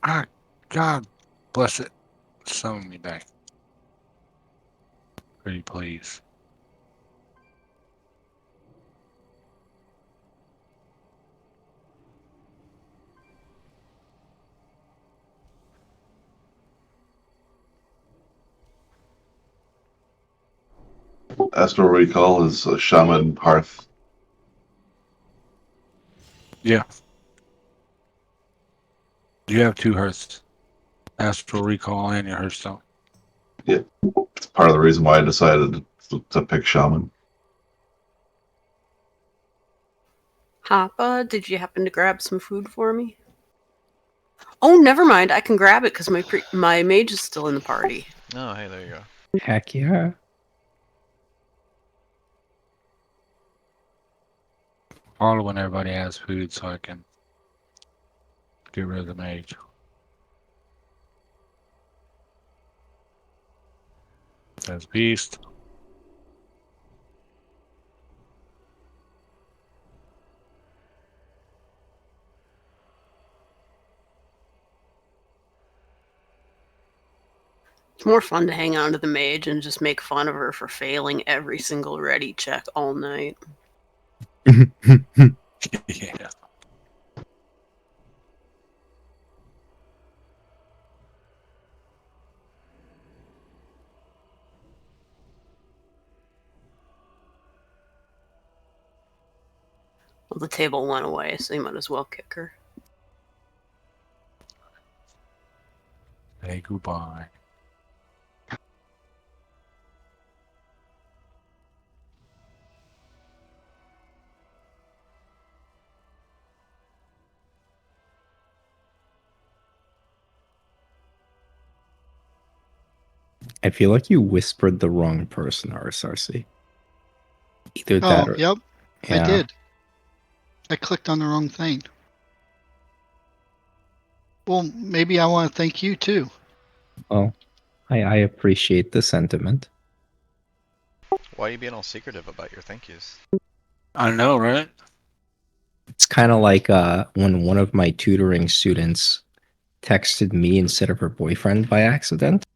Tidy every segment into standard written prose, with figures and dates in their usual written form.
Ah, God bless it. Summon me back. Pretty please. Astral Recall is a Shaman Hearth. Yeah. You have two Hearths. Astral Recall and your Hearthstone. Yeah, it's part of the reason why I decided to pick Shaman. Hoppa, did you happen to grab some food for me? Oh, never mind. I can grab it because my mage is still in the party. Oh, hey, there you go. Heck yeah. All when everybody has food so I can get rid of the mage. Says beast. It's more fun to hang on to the mage and just make fun of her for failing every single ready check all night. Yeah. Well, the table went away, so you might as well kick her. Hey, goodbye. I feel like you whispered the wrong person, RSRC. Either that Oh, or yep, yeah. I did. I clicked on the wrong thing. Well, maybe I want to thank you too. Well, I appreciate the sentiment. Why are you being all secretive about your thank yous? I know, right? It's kind of like when one of my tutoring students texted me instead of her boyfriend by accident.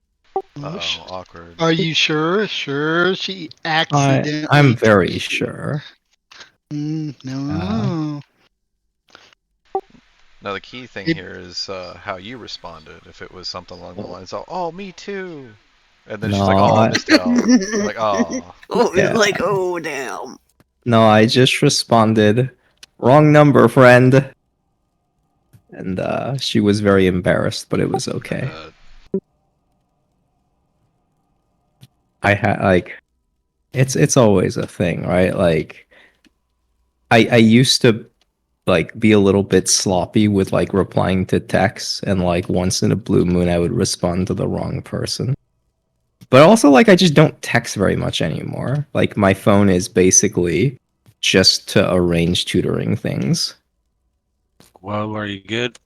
Uh-oh, awkward. Are you sure? Sure, she accidentally. I'm very sure. No. Now the key thing here is how you responded. If it was something along the lines of, "Oh, me too," and then she's like, "Oh, I missed out." You're like, "Oh." Yeah. Like, oh, damn. No, I just responded, "Wrong number, friend." And she was very embarrassed, but it was okay. I had like, it's always a thing, right? Like, I used to like be a little bit sloppy with like replying to texts, and like once in a blue moon I would respond to the wrong person. But also like I just don't text very much anymore. Like my phone is basically just to arrange tutoring things. Well, are you good?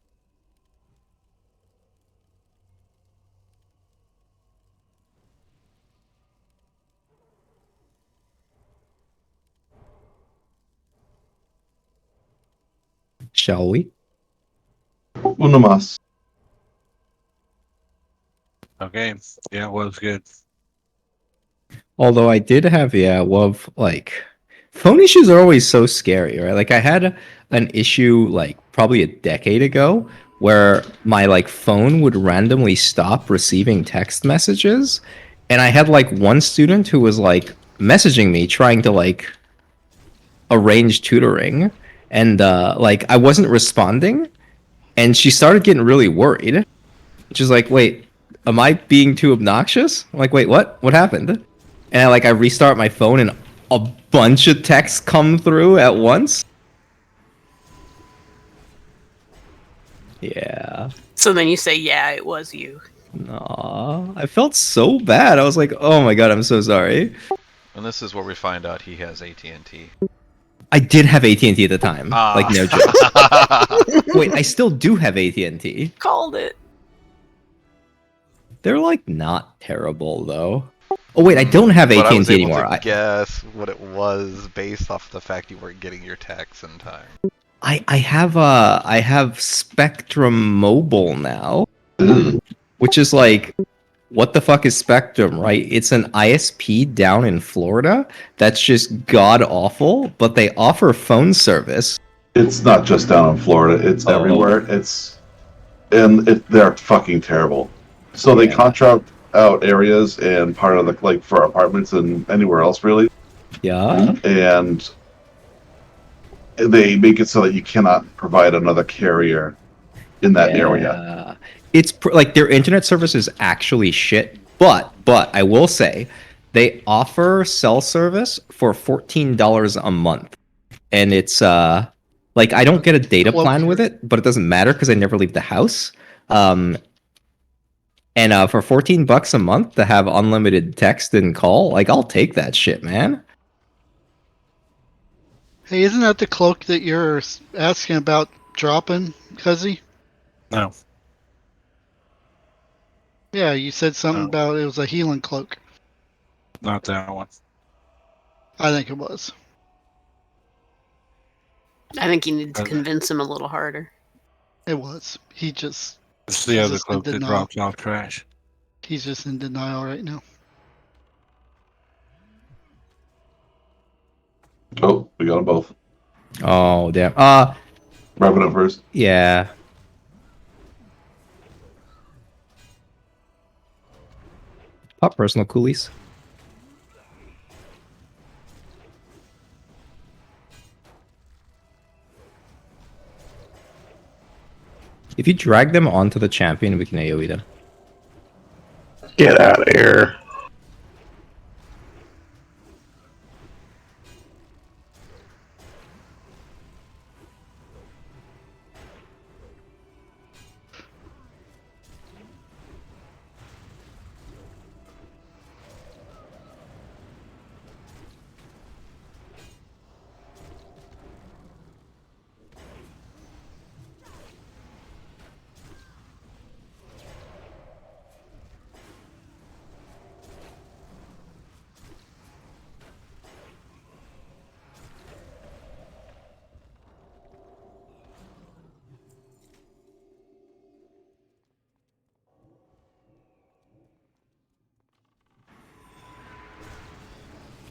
Shall we? Uno mas. Okay. Yeah, well, it's good. Although I did have, yeah, love, like, phone issues are always so scary, right? Like, I had an issue, like, probably a decade ago where my, like, phone would randomly stop receiving text messages. And I had, like, one student who was, like, messaging me trying to, like, arrange tutoring. And, like, I wasn't responding. And she started getting really worried. She's like, wait, am I being too obnoxious? I'm like, wait, what? What happened? And I restart my phone and a bunch of texts come through at once. Yeah. So then you say, yeah, it was you. Aw, I felt so bad. I was like, oh my god, I'm so sorry. And this is where we find out he has AT&T. I did have AT&T at the time. Like, no joke. Wait, I still do have AT&T. Called it. They're, like, not terrible, though. Oh, wait, I don't have But AT&T I was able anymore. to guess what it was based off the fact you weren't getting your texts in time. I have Spectrum Mobile now, Ugh. which is like, what the fuck is Spectrum, right? It's an ISP down in Florida that's just god awful, but they offer phone service. It's not just down in Florida; it's Oh. everywhere. They're fucking terrible. So they Yeah. contract out areas and part of the like for apartments and anywhere else really, Yeah. and they make it so that you cannot provide another carrier in that area. Yeah. It's like their internet service is actually shit, but I will say they offer cell service for $14 a month, and it's like I don't get a data plan with it, but it doesn't matter because I never leave the house. And for $14 a month to have unlimited text and call, like I'll take that shit, man. Hey, isn't that the cloak that you're asking about dropping, Cuzzy? No. Yeah, you said something No. about it was a healing cloak. Not that one. I think it was. I think you need to convince him a little harder. It was. He just. It's the He's other just in cloak that denial. drops off trash. He's just in denial right now. Oh, we got them both. Oh damn. Wrapping up first. Yeah. Pop personal coolies. If you drag them onto the champion, we can AoE them. Get out of here.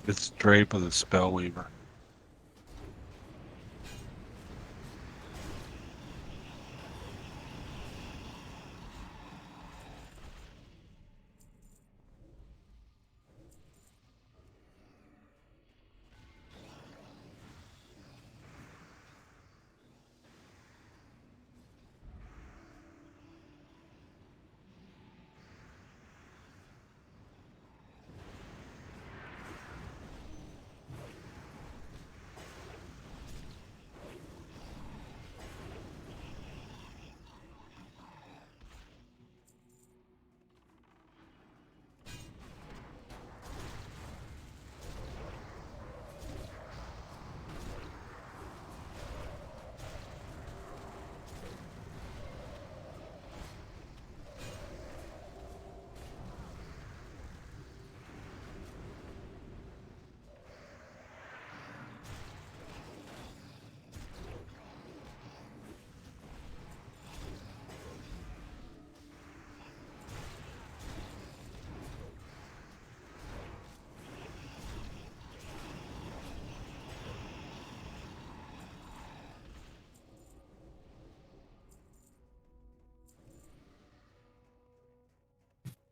It's Drape of the Spellweaver.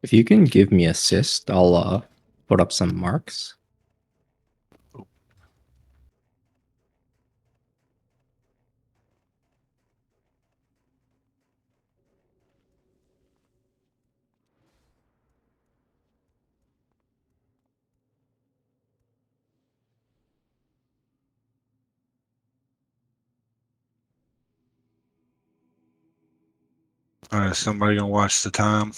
If you can give me assist, I'll put up some marks. Alright, somebody gonna watch the time?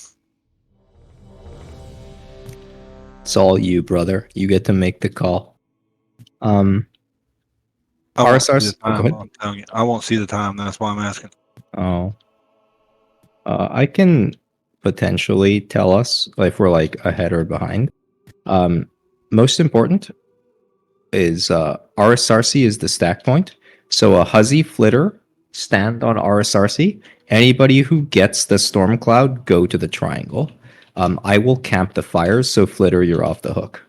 It's all you, brother. You get to make the call. I won't see the RSRs. Oh, go time, ahead. I'm telling you. I won't see the time, that's why I'm asking. Oh. I can potentially tell us if we're like ahead or behind. Most important is RSRC is the stack point. So a Huzzy Flitter, stand on RSRC. Anybody who gets the Storm Cloud, go to the triangle. I will camp the fires, so Flitter, you're off the hook.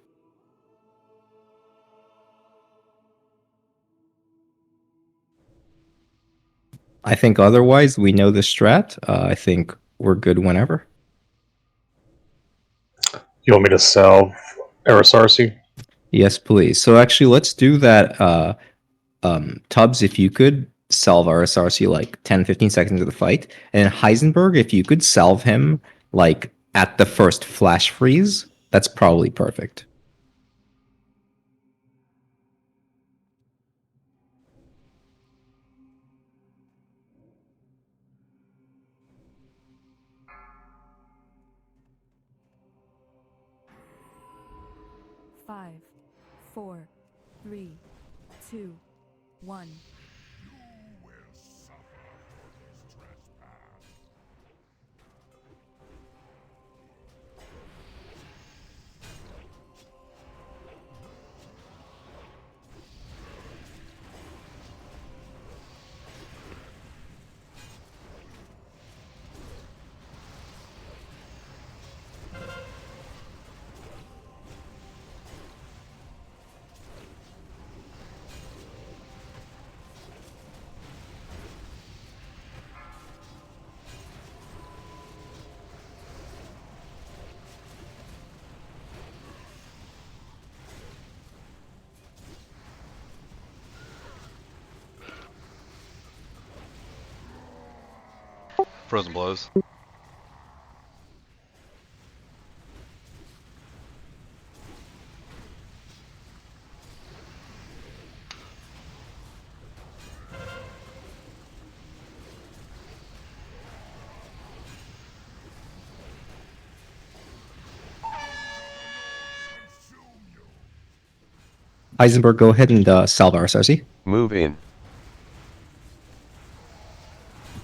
I think otherwise, we know the strat. I think we're good whenever. You want me to salve Arasarsi? Yes, please. So actually, let's do that. Tubbs, if you could salve RSRC like 10, 15 seconds of the fight. And Heisenberg, if you could salve him like at the first flash freeze, that's probably perfect. Five, 4, 3, 2, 1. Frozen blows. Heisenberg, go ahead and salve RSRC. Move in.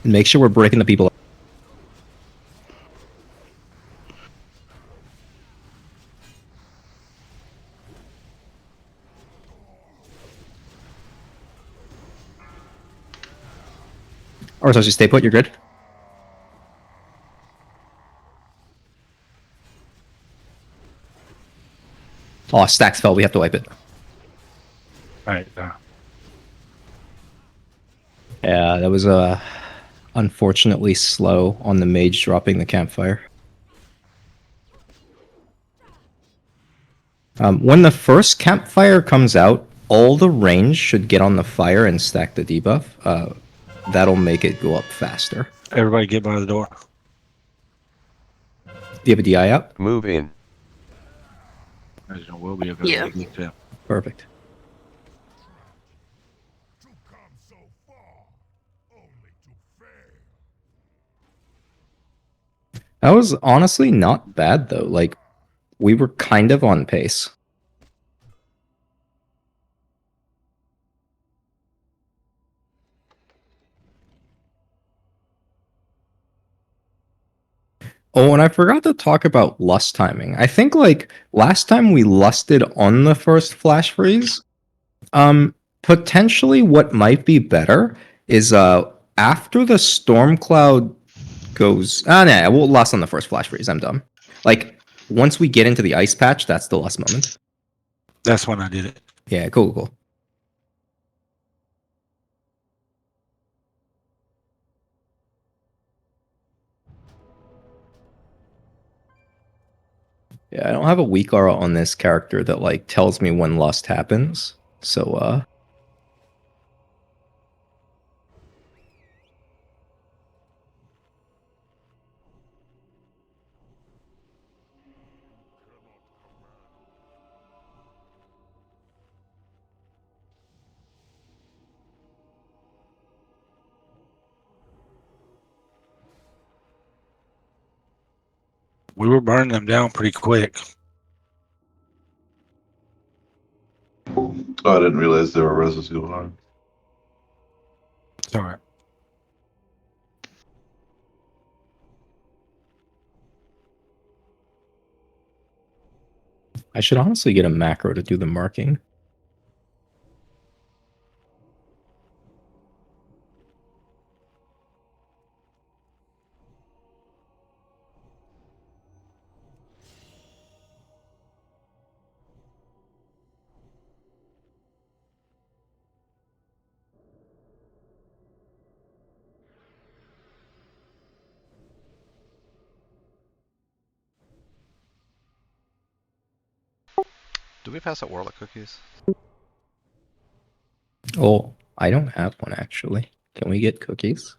And make sure we're breaking the people. RSRC, stay put, you're good. Oh, stacks fell, we have to wipe it. Alright, Yeah, that was unfortunately slow on the mage dropping the campfire. When the first campfire comes out, all the range should get on the fire and stack the debuff. That'll make it go up faster. everybody get by the door. Do you have a DI out? Move in. There will be available. Yeah. Perfect. That was honestly not bad though. Like, we were kind of on pace. Oh, and I forgot to talk about lust timing. I think like last time we lusted on the first flash freeze. Potentially what might be better is after the storm cloud goes nah, we'll lust on the first flash freeze. I'm dumb. Like once we get into the ice patch, that's the lust moment. That's when I did it. Yeah, cool. Yeah, I don't have a weak aura on this character that like tells me when lust happens. So We were burning them down pretty quick. Oh, I didn't realize there were reses going on. It's alright. I should honestly get a macro to do the marking. Do we pass out Warlock cookies? Oh, I don't have one actually. Can we get cookies?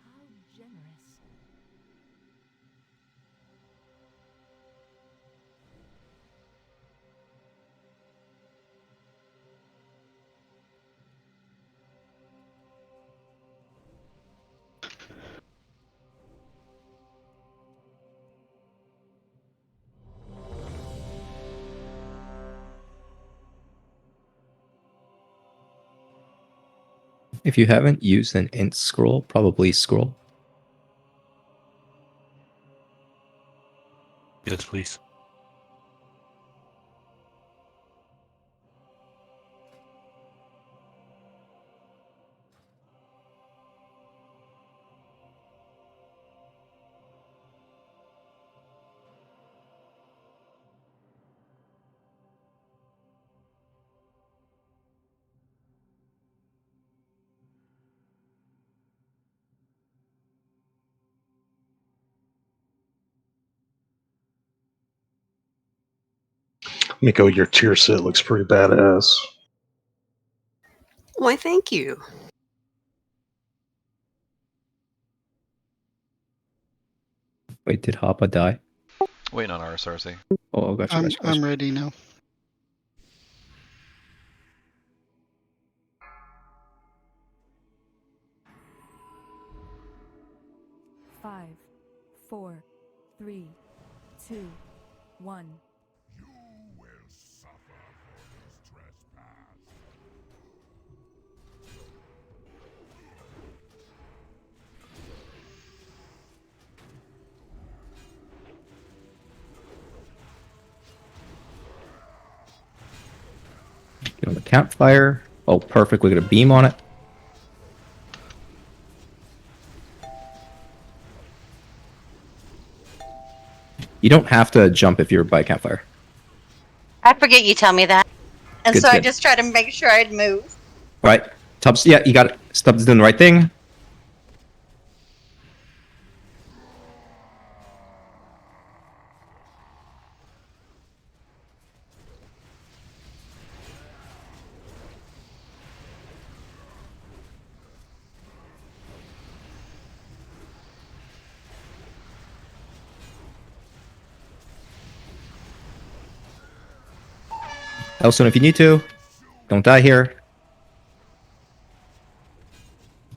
How generous. If you haven't used an int scroll, probably scroll. Yes, please. Miko, your tier set looks pretty badass. Why, thank you. Wait, did Hoppa die? Waiting on RSRC. Oh, gotcha. I'm ready now. Five, four, three, two, one. Get on the campfire. Oh, perfect. We got a beam on it. You don't have to jump if you're by campfire. I forget you tell me that. And Good, so I good. just try to make sure I'd move. All right. Tubbs, yeah, you got it. Stubbs doing the right thing. Elson, if you need to, don't die here.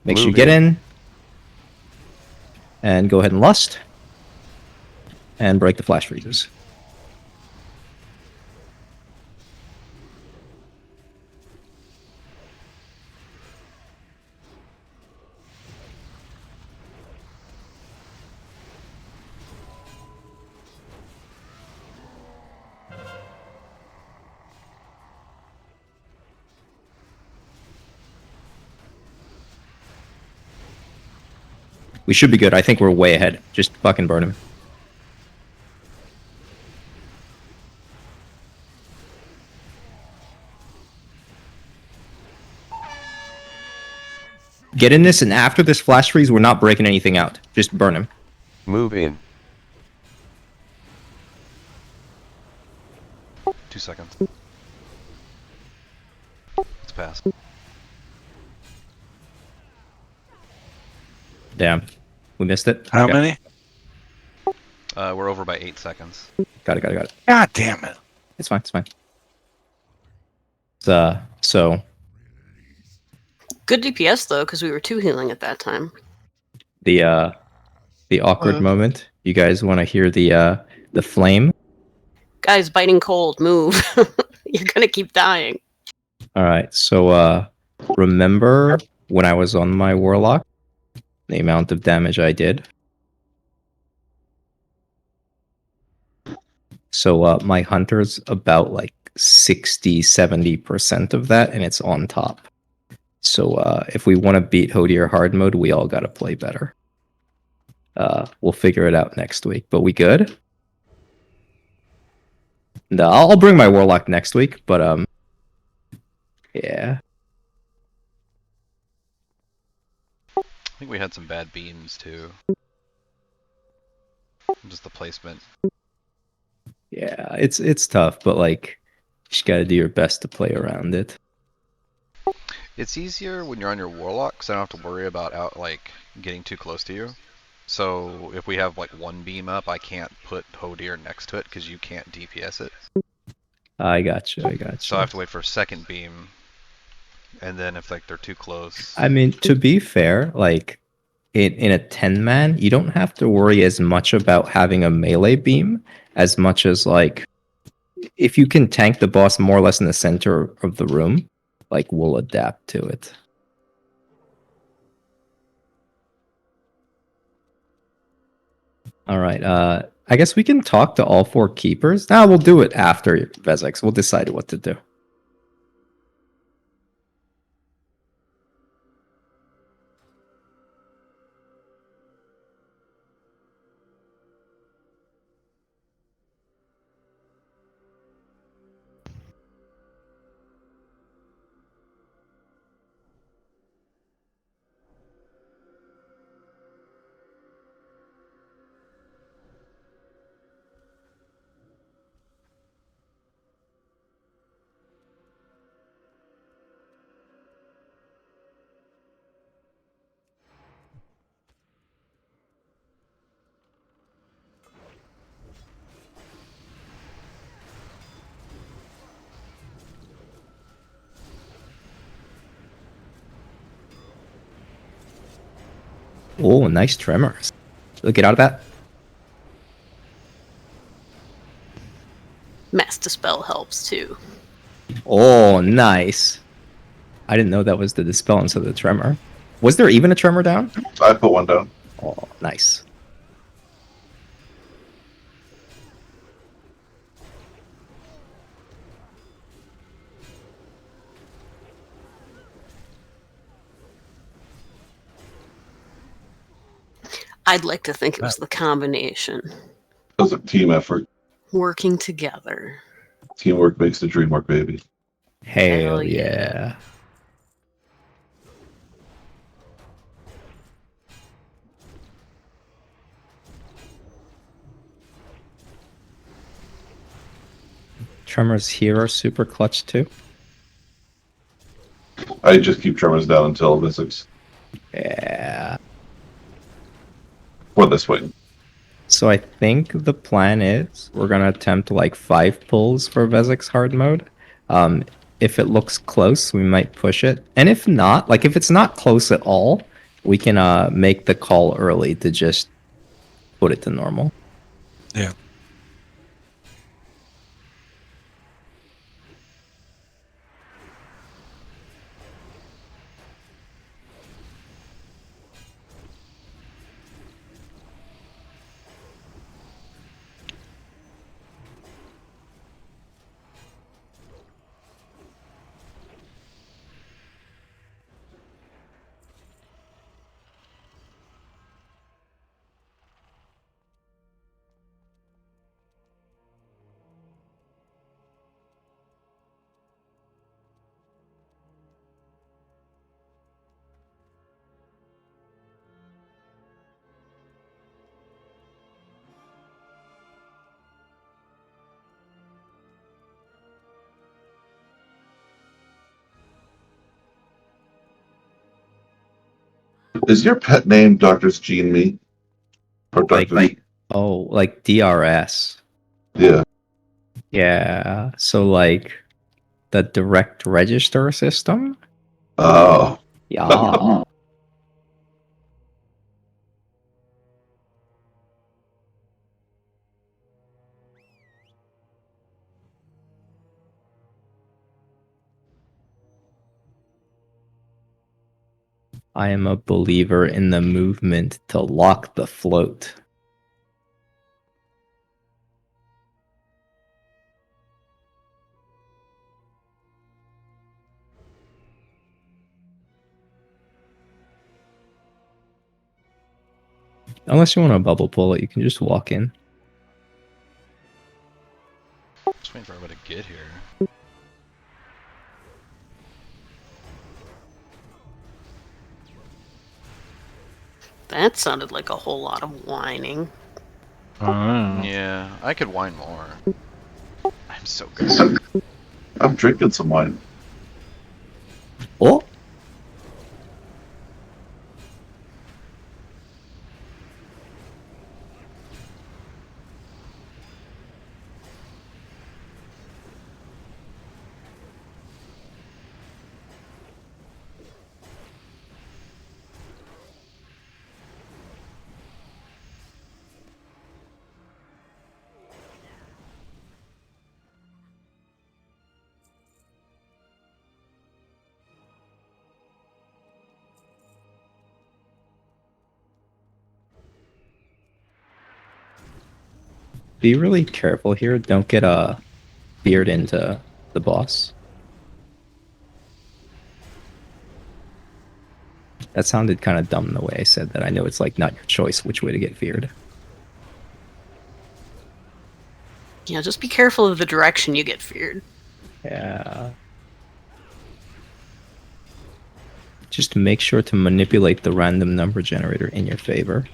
Make sure you get in. And go ahead and lust. And break the flash freezes. We should be good. I think we're way ahead. Just fucking burn him. Get in this, and after this flash freeze, we're not breaking anything out. Just burn him. Move in. 2 seconds. Let's pass. Damn. We missed it. How Okay. many? We're over by 8 seconds. Got it. God damn it. It's fine. So Good DPS though, because we were 2 healing at that time. the awkward moment. You guys want to hear the flame? Guys, biting cold, move. You're gonna keep dying. All right. So remember when I was on my warlock, the amount of damage I did. So my hunter's about like 60-70% of that, and it's on top. So if we want to beat Hodier hard mode, we all got to play better. We'll figure it out next week. But we good? No, I'll bring my warlock next week. But yeah. I think we had some bad beams too. Just the placement. Yeah, it's tough, but like you just gotta do your best to play around it. It's easier when you're on your warlock, because I don't have to worry about getting too close to you. So if we have like one beam up, I can't put Hodir next to it because you can't DPS it. I got you. So I have to wait for a second beam, and then if like they're too close. I mean, to be fair, like in a 10-man, you don't have to worry as much about having a melee beam as much as like if you can tank the boss more or less in the center of the room, like we'll adapt to it. All right. I guess we can talk to all 4 keepers. We'll do it after Vezex. We'll decide what to do. Oh, nice tremors. Get out of that. Mass Dispel helps too. Oh, nice. I didn't know that was the dispel instead of the tremor. Was there even a tremor down? I put one down. Oh, nice. I'd like to think it was the combination. It was a team effort. Working together. Teamwork makes the dream work, baby. Hell yeah. Tremors here are super clutch too. I just keep tremors down until Mystics. Yeah. For this wing. So I think the plan is we're gonna attempt like 5 pulls for Vezex hard mode. If it looks close, we might push it. And if not, like if it's not close at all, we can make the call early to just put it to normal. Yeah. Is your pet name Doctor's Gene Me? Or Doctor's... Like DRS. Yeah. Yeah. So like the direct register system? Oh. Yeah. I am a believer in the movement to lock the float. Unless you want to bubble pull it, you can just walk in. Just waiting for everybody to get here. That sounded like a whole lot of whining. Yeah, I could whine more. I'm so good. I'm drinking some wine. Oh, be really careful here. Don't get a beard into the boss. That sounded kind of dumb the way I said that. I know it's like not your choice which way to get feared. Yeah, just be careful of the direction you get feared. Yeah. Just make sure to manipulate the random number generator in your favor.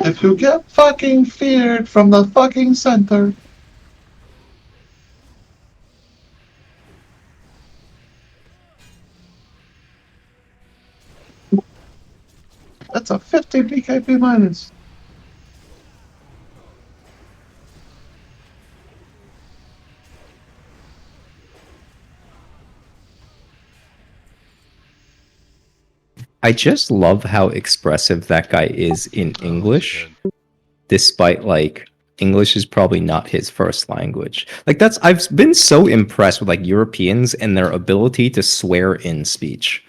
If you get fucking feared from the fucking center. That's a 50 BKB minus. I just love how expressive that guy is in English, Good. despite like English is probably not his first language. Like that's I've been so impressed with like Europeans and their ability to swear in speech.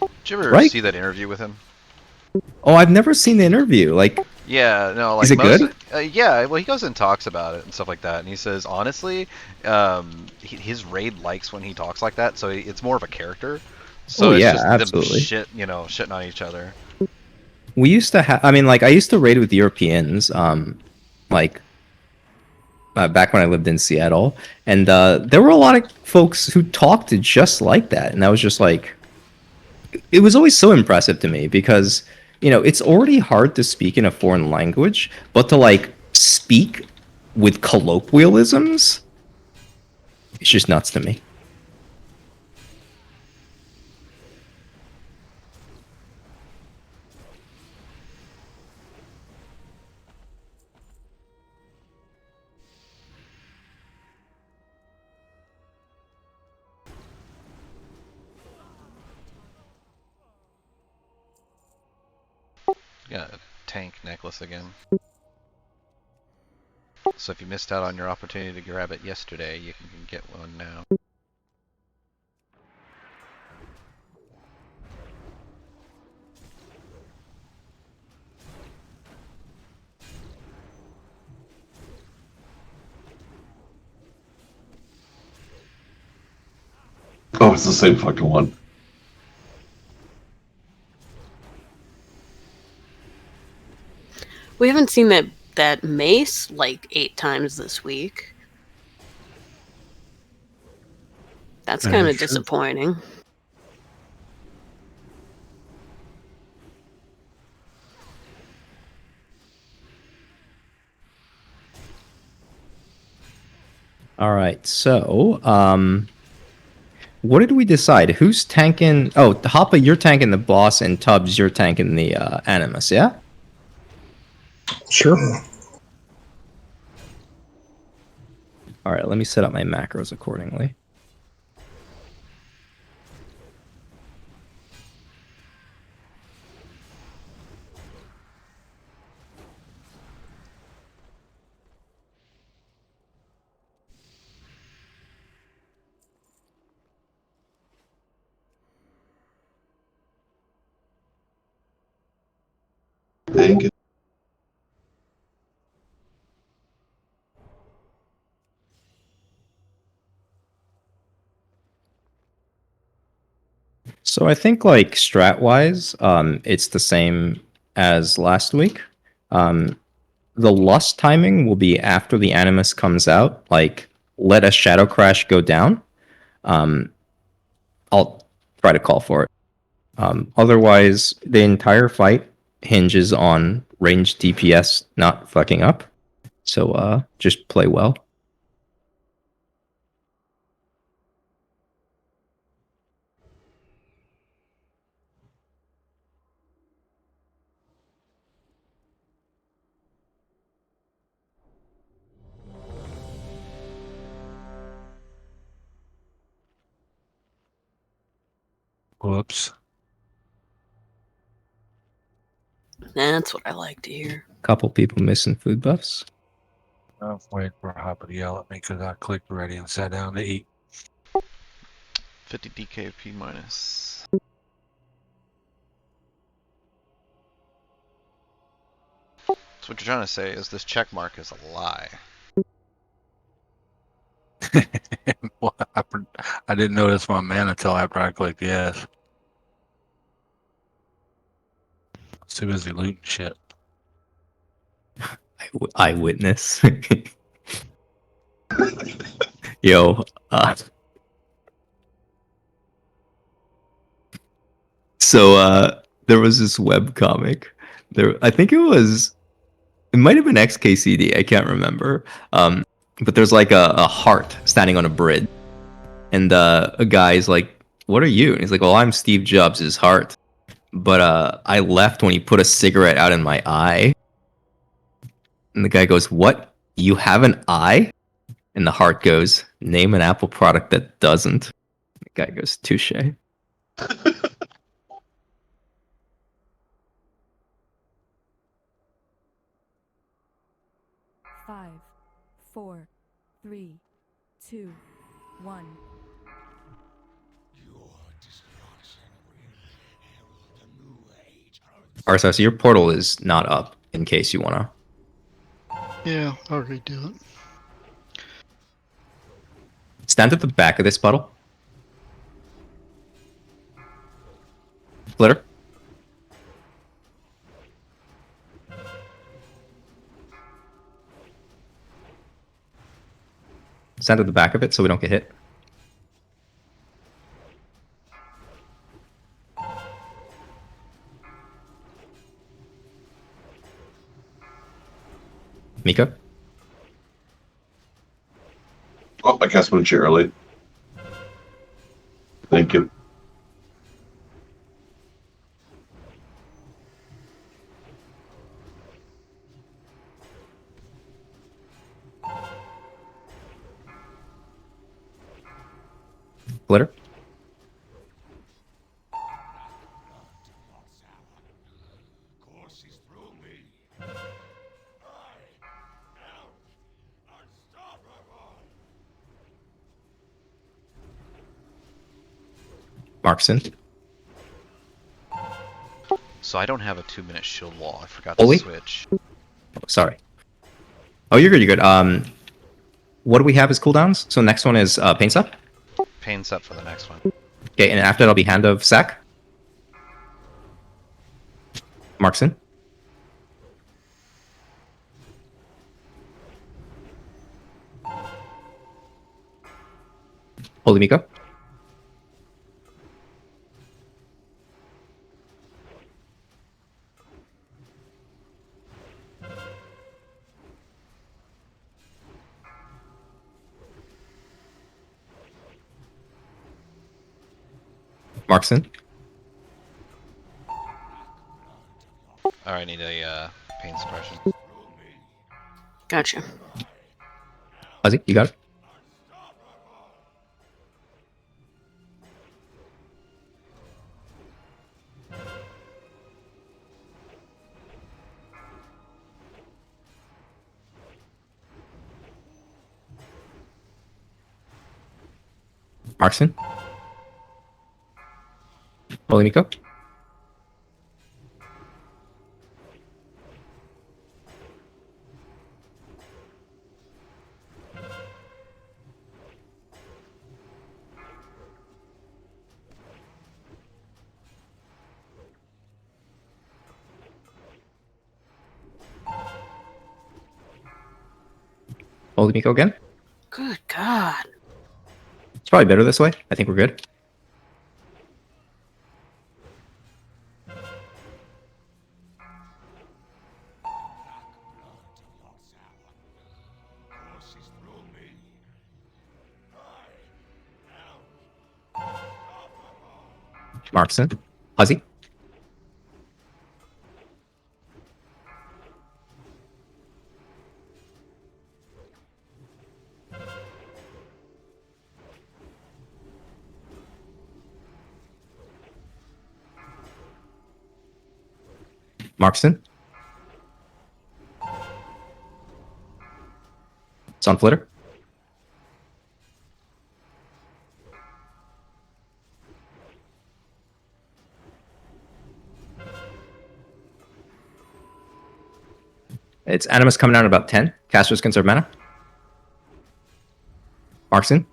Did you ever Right? see that interview with him? Oh, I've never seen the interview. Like, Yeah, no, like is it most. good? Yeah, well, he goes and talks about it and stuff like that, and he says honestly, his raid likes when he talks like that, so it's more of a character. So Oh it's yeah, just absolutely. them shitting on each other. We used to have. I mean, like I used to raid with Europeans. Like back when I lived in Seattle, and there were a lot of folks who talked just like that, and I was just like, it was always so impressive to me because it's already hard to speak in a foreign language, but to like speak with colloquialisms, it's just nuts to me. Got a tank necklace again. So if you missed out on your opportunity to grab it yesterday, you can get one now. Oh, it's the same fucking one. We haven't seen that mace like 8 times this week. That's kind of Sure. disappointing. All right, so what did we decide? Who's tanking? Oh, Hoppa, you're tanking the boss, and Tubbs, you're tanking the Animus. Yeah. Sure. All right, let me set up my macros accordingly. Thank you. So I think like strat wise, it's the same as last week. The lust timing will be after the animus comes out. Like let a shadow crash go down. Um, I'll try to call for it. Otherwise, the entire fight hinges on ranged DPS not fucking up. So just play well. Whoops. That's what I like to hear. Couple people missing food buffs. I'm waiting for Hopper to yell at me because I clicked ready and sat down to eat. 50 DKP minus. So what you're trying to say is this check mark is a lie. Well, I didn't notice my mana until after I clicked yes. I was too busy looting shit. Eyewitness. Yo. So there was this web comic. I think it might have been XKCD. I can't remember. But there's like a heart standing on a bridge, and a guy's like, "What are you?" And he's like, "Well, I'm Steve Jobs' heart, but I left when he put a cigarette out in my eye." And the guy goes, "What? You have an eye?" And the heart goes, "Name an Apple product that doesn't." The guy goes, "Touche." 5, 4, 3, 2, 1. Arso, so your portal is not up in case you wanna. Yeah, I'll redo it. Stand at the back of this puddle. Flitter. Stand at the back of it so we don't get hit. Miko. Oh, I cast Moonshade early. Thank you. Flitter. Markson. So I don't have a 2-minute shield wall. I forgot to Holy? switch. Oh, sorry. Oh, you're good. You're good. What do we have as cooldowns? So next one is Pain Sup. Pain's up for the next one. Okay, and after that'll be Hand of Sack. Markson. Holy Miko. Markson. Alright, I need a pain suppression. Gotcha. Ozzy, you got it. Markson. Holy Miko. Holy Miko again. Good God. It's probably better this way. I think we're good. Markson. Huzzy. Markson. Sunflitter. It's Animus coming out at about 10. Casters conserve mana. Markson.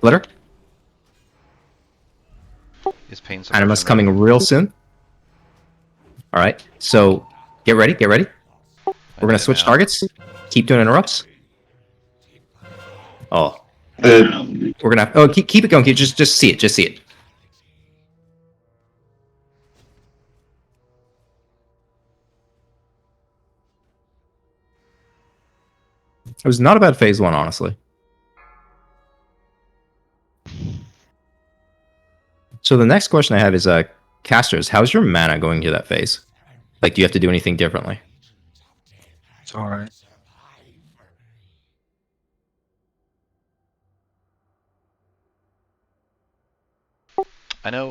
Flitter. Is pain Animus suppression coming ready? real soon. All right. So get ready. Get ready. I We're gonna did it switch now. targets. Keep doing interrupts. Oh, It, we're gonna. Oh, keep it going. Just see it. Just see it. It was not a bad phase one, honestly. So the next question I have is, casters, how's your mana going to that phase? Like, do you have to do anything differently? It's all right. I know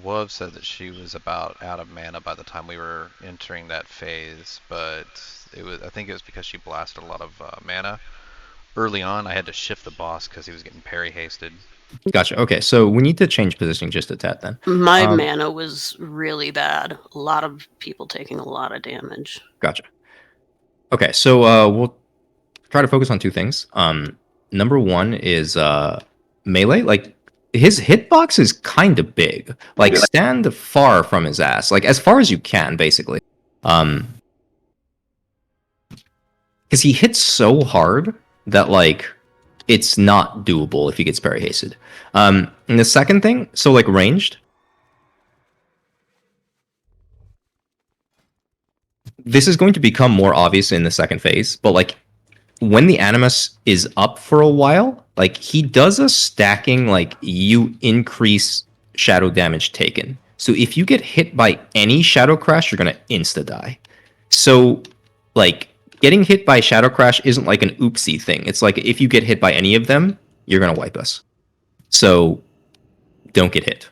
Wov said that she was about out of mana by the time we were entering that phase, but I think it was because she blasted a lot of mana. Early on, I had to shift the boss because he was getting parry hasted. Gotcha. Okay, so we need to change positioning just a tad then. My mana was really bad. A lot of people taking a lot of damage. Gotcha. Okay, so we'll try to focus on two things. Number one is melee. Like, his hitbox is kind of big. Like, stand far from his ass. Like, as far as you can, basically. Because he hits so hard that, like, it's not doable if he gets parry hasted. And the second thing, so, like, ranged. This is going to become more obvious in the second phase, but, like, when the Animus is up for a while, like, he does a stacking, like, you increase shadow damage taken. So if you get hit by any Shadow Crash, you're going to insta-die. So, like, getting hit by Shadow Crash isn't like an oopsie thing. It's like, if you get hit by any of them, you're going to wipe us. So, don't get hit.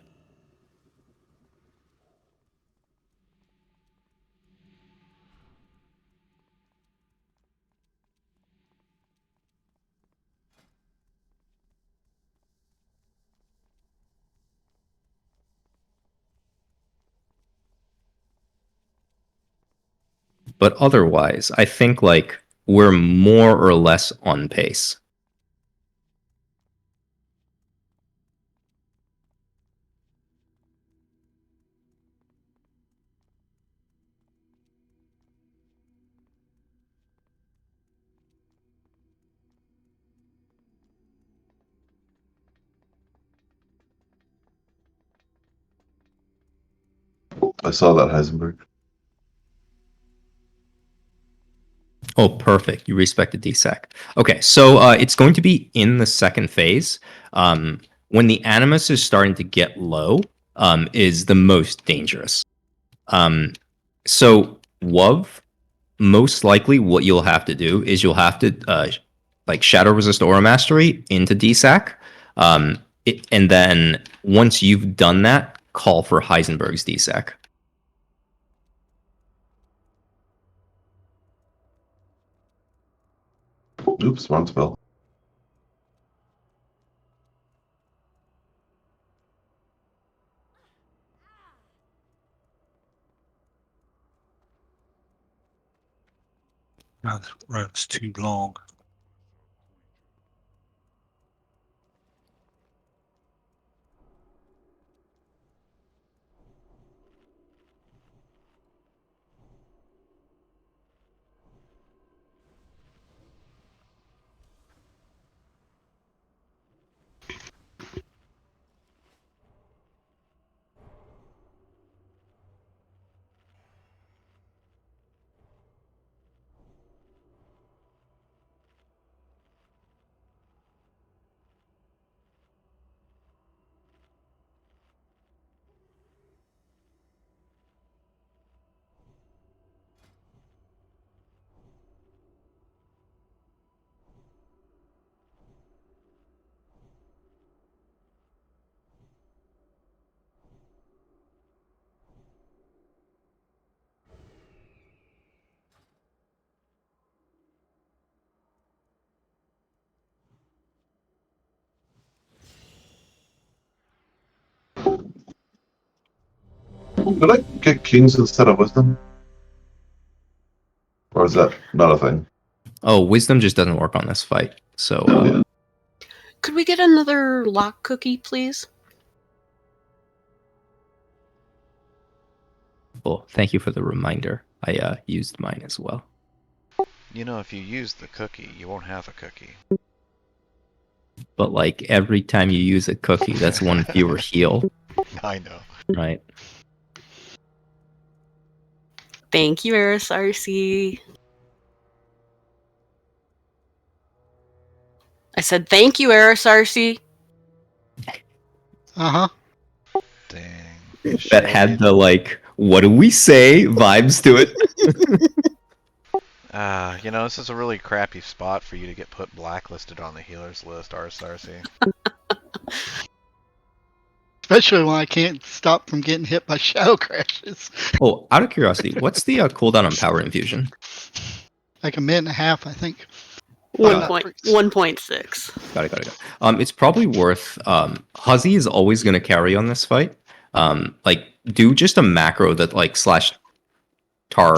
But otherwise, I think, like, we're more or less on pace. I saw that, Heisenberg. Oh, perfect. You respected DSAC. Okay, so it's going to be in the second phase. When the Animus is starting to get low, is the most dangerous. So, WOV, most likely what you'll have to do is you'll have to like Shadow Resist Aura Mastery into DSAC. And then once you've done that, call for Heisenberg's DSAC. Oops, wrong spell. No, this road's too long. Could I get kings instead of wisdom? Or is that not a thing? Oh, wisdom just doesn't work on this fight. So, Yeah. Could we get another lock cookie, please? well, thank you for the reminder. I used mine as well. You know, if you use the cookie, you won't have a cookie. But like every time you use a cookie, that's one fewer heal, I know. right? Thank you, RSRC. I said thank you, RSRC. Uh huh. Dang. That had the like, what do we say vibes to it. You know, this is a really crappy spot for you to get put blacklisted on the healers list, RSRC. Especially when I can't stop from getting hit by shadow crashes. Oh, out of curiosity, what's the cooldown on power infusion? Like a minute and a half, I think. 1.6. Got it. It's probably worth. Huzzy is always going to carry on this fight. Like do just a macro that like slash tar,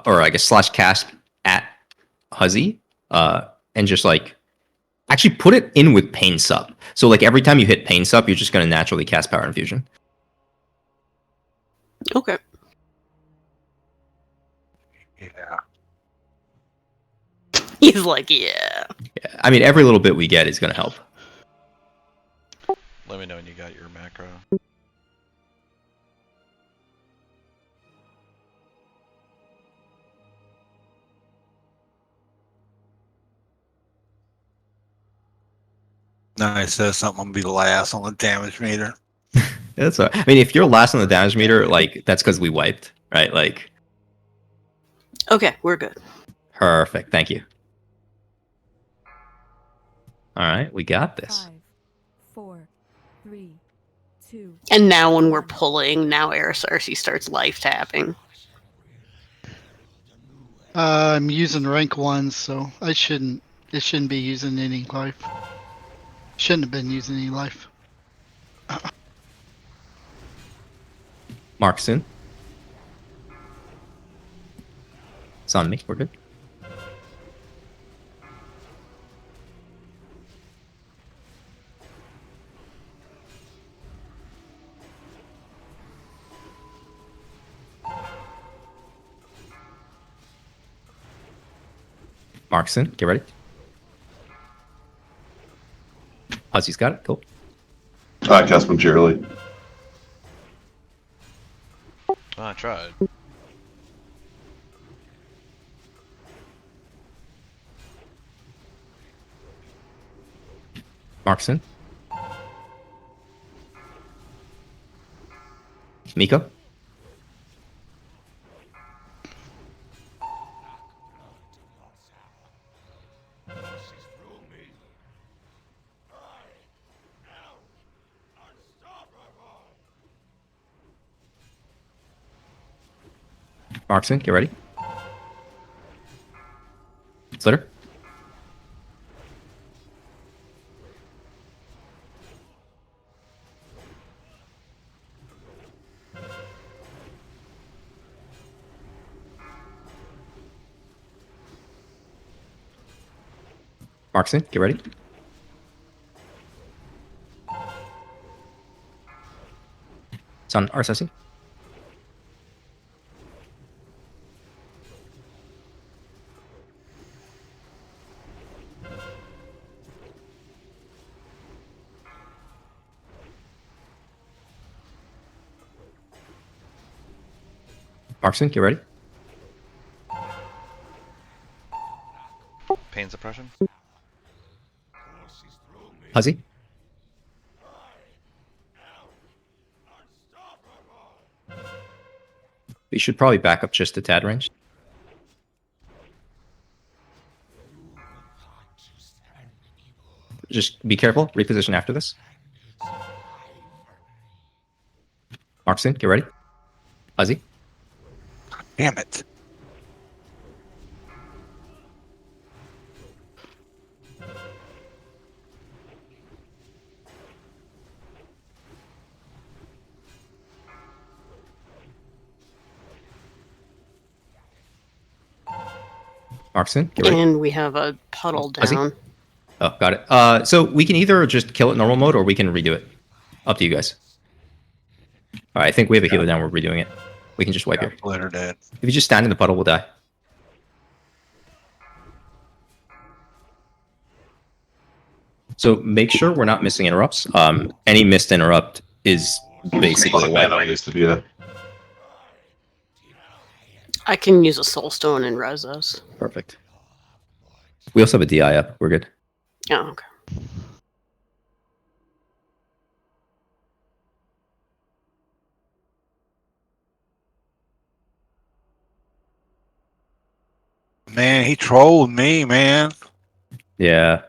or I guess slash cast at Huzzy, and just like actually put it in with pain sup. So like every time you hit pain sup, you're just going to naturally cast power infusion. Okay. Yeah. He's like, yeah. Yeah, I mean every little bit we get is going to help. Let me know when you got your macro. Nice. Says something. I'm gonna be the last on the damage meter. That's I mean, if you're last on the damage meter, like that's because we wiped, right? Like, Okay, we're good. perfect. Thank you. All right, we got this. 5, 4, 3, 2. And now when we're pulling, now RSRC starts life tapping. I'm using rank 1, so it shouldn't be using any life. Shouldn't have been using any life. Mark soon. It's on me. We're good. Markson, get ready. Huzzy's got it. Cool. I cast momentarily. Oh, I tried. Markson. Miko. Markson, get ready. Slitter. Markson, get ready. It's on RSSC. Markson, get ready. Pain suppression? Huzzy. You should probably back up just a tad range. Just be careful. Reposition after this. Markson, get ready. Huzzy. Damn it. Markson, get ready. And we have a puddle Fuzzy? down. Oh, got it. So we can either just kill it normal mode or we can redo it. Up to you guys. All right, I think we have a healer down. We're redoing it. We can just wipe Got here. Flitter dead. If you just stand in the puddle, we'll die. So make sure we're not missing interrupts. Any missed interrupt is basically a wipe. I used to be a I can use a soul stone and res us. Perfect. We also have a DI up. We're good. Oh, okay. Man, he trolled me, man. Yeah.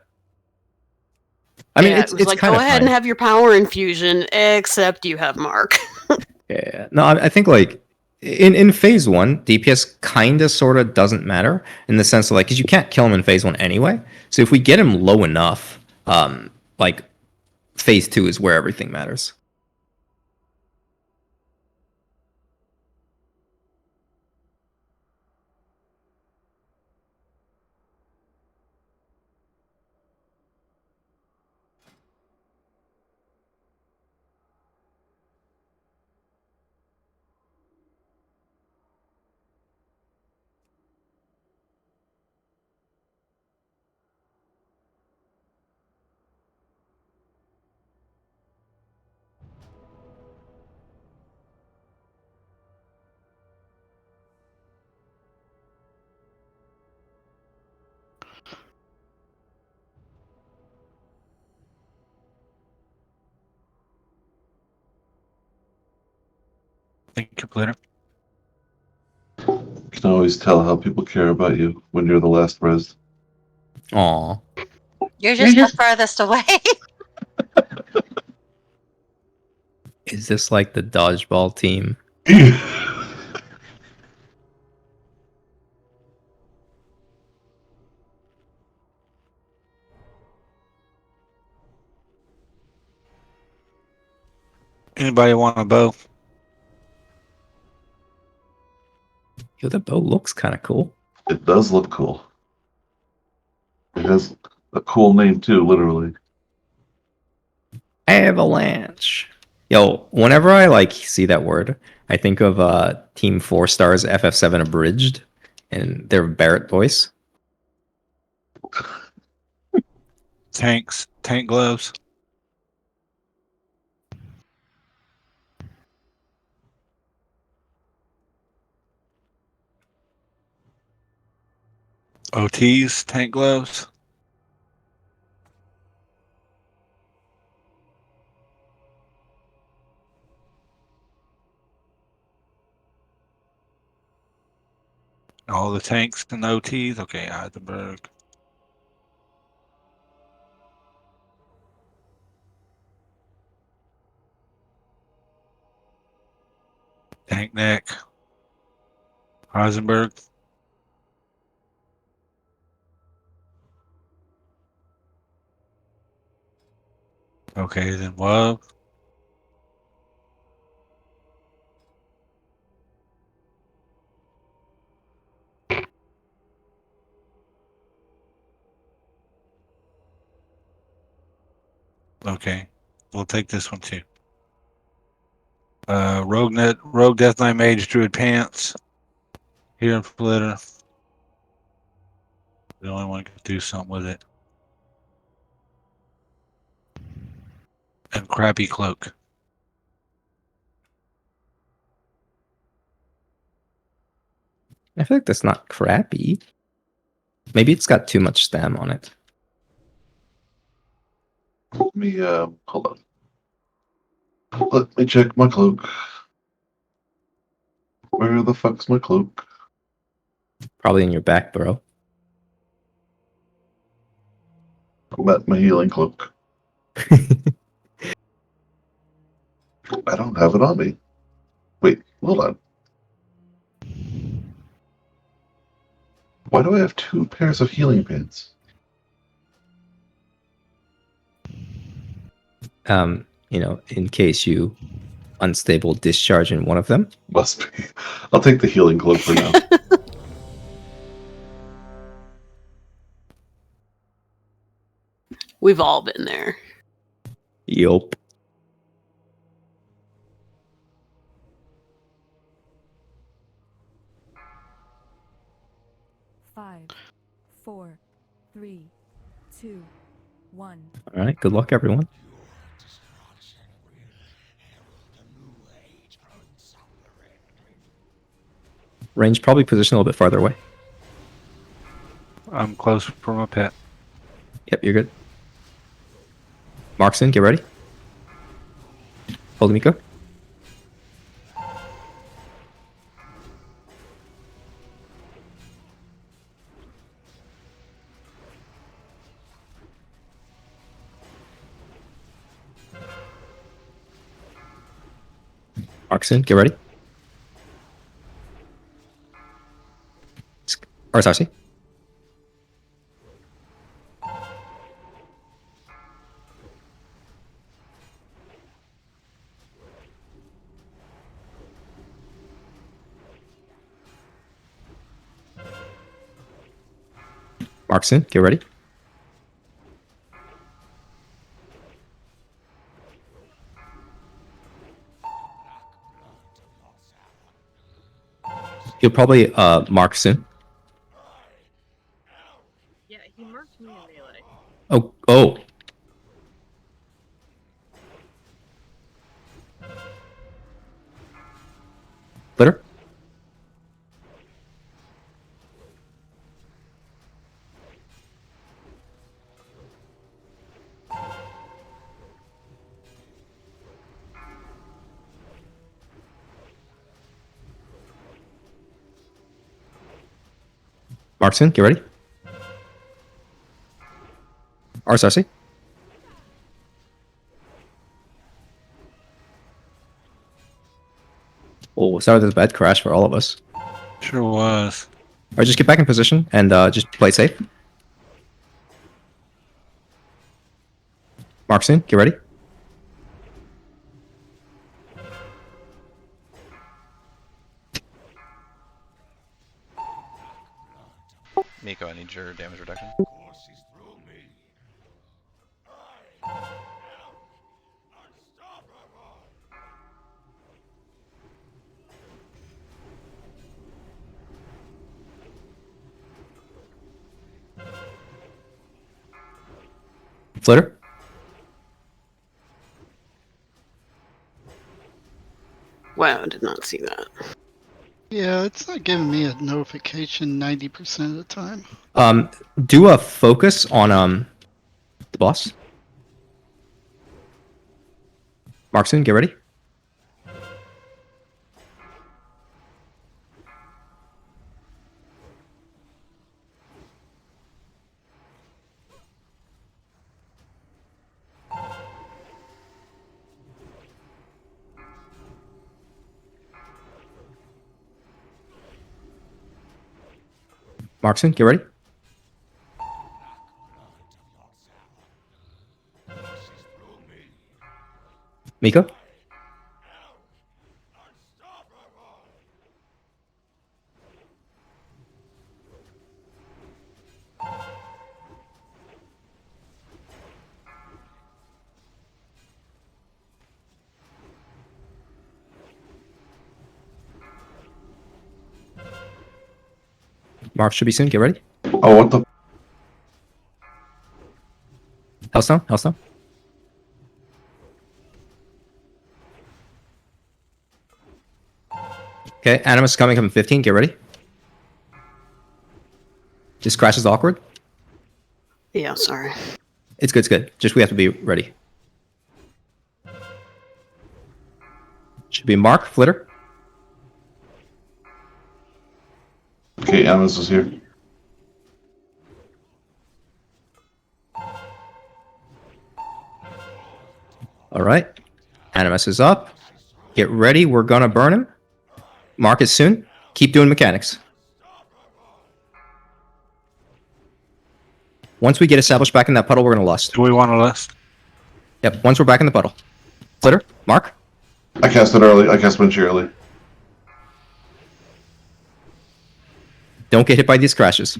I mean, Yeah, it's it was like, kind go of ahead fine. and have your power infusion, except you have Mark. Yeah. No, I think like in phase one, DPS kind of sort of doesn't matter in the sense of like, because you can't kill him in phase one anyway. So if we get him low enough, like phase two is where everything matters. Thank you, Flitter. You can always tell how people care about you when you're the last res. Aw. You're just the farthest away. Is this like the dodgeball team? Anybody want a bow? Yo, the bow looks kind of cool. It does look cool. It has a cool name too, literally. Avalanche. Yo, whenever I like see that word, I think of Team 4 Stars FF7 Abridged and their Barrett voice. Tanks, tank gloves. OTs, tank gloves. All the tanks and OTs. Okay, Eisenberg. Tank neck. Heisenberg. Okay, then Love. Okay, we'll take this one too. Rogue Death Knight Mage Druid Pants. Here in Flitter. The only one can do something with it. And Crappy Cloak. I feel like that's not crappy. Maybe it's got too much stam on it. Let me hold on. Let me check my cloak. Where the fuck's my cloak? Probably in your back, bro. I'm at my healing cloak. I don't have it on me. Wait, hold on. Why do I have 2 pairs of healing pants? You know, in case you unstable discharge in one of them. Must be. I'll take the healing cloak for now. We've all been there. Yup. Five, 4, 3, 2, 1. All right. Good luck, everyone. Range probably positioned a little bit farther away. I'm close from a pit. Yep, you're good. Mark's in. Get ready. Hold Miko. Mark's in. Get ready. Arasasi. Mark's in. Get ready. He'll probably mark soon. Yeah, he marked me in melee. Oh. Flitter. Markson, get ready. Arasasi. Oh, sorry, there's a bad crash for all of us. Sure was. All right, just get back in position and just play it safe. Markson, get ready. Miko, I need your damage reduction. Flitter. Wow, I did not see that. Yeah, it's not giving me a notification 90% of the time. Do a focus on the boss. Markson, get ready. Markson, get ready. Miko. Mark should be soon. Get ready. Oh, what the? Hellstone. Hellstone. Okay, Animus coming up in 15. Get ready. This crash is awkward. Yeah, sorry. It's good. It's good. Just we have to be ready. Should be Mark Flitter. Okay, Animus is here. All right. Animus is up. Get ready. We're gonna burn him. Mark is soon. Keep doing mechanics. Once we get established back in that puddle, we're gonna lust. Do we want to list? Yep. Once we're back in the puddle. Flitter. Mark. I cast it early. I cast Banshee early. Don't get hit by these crashes.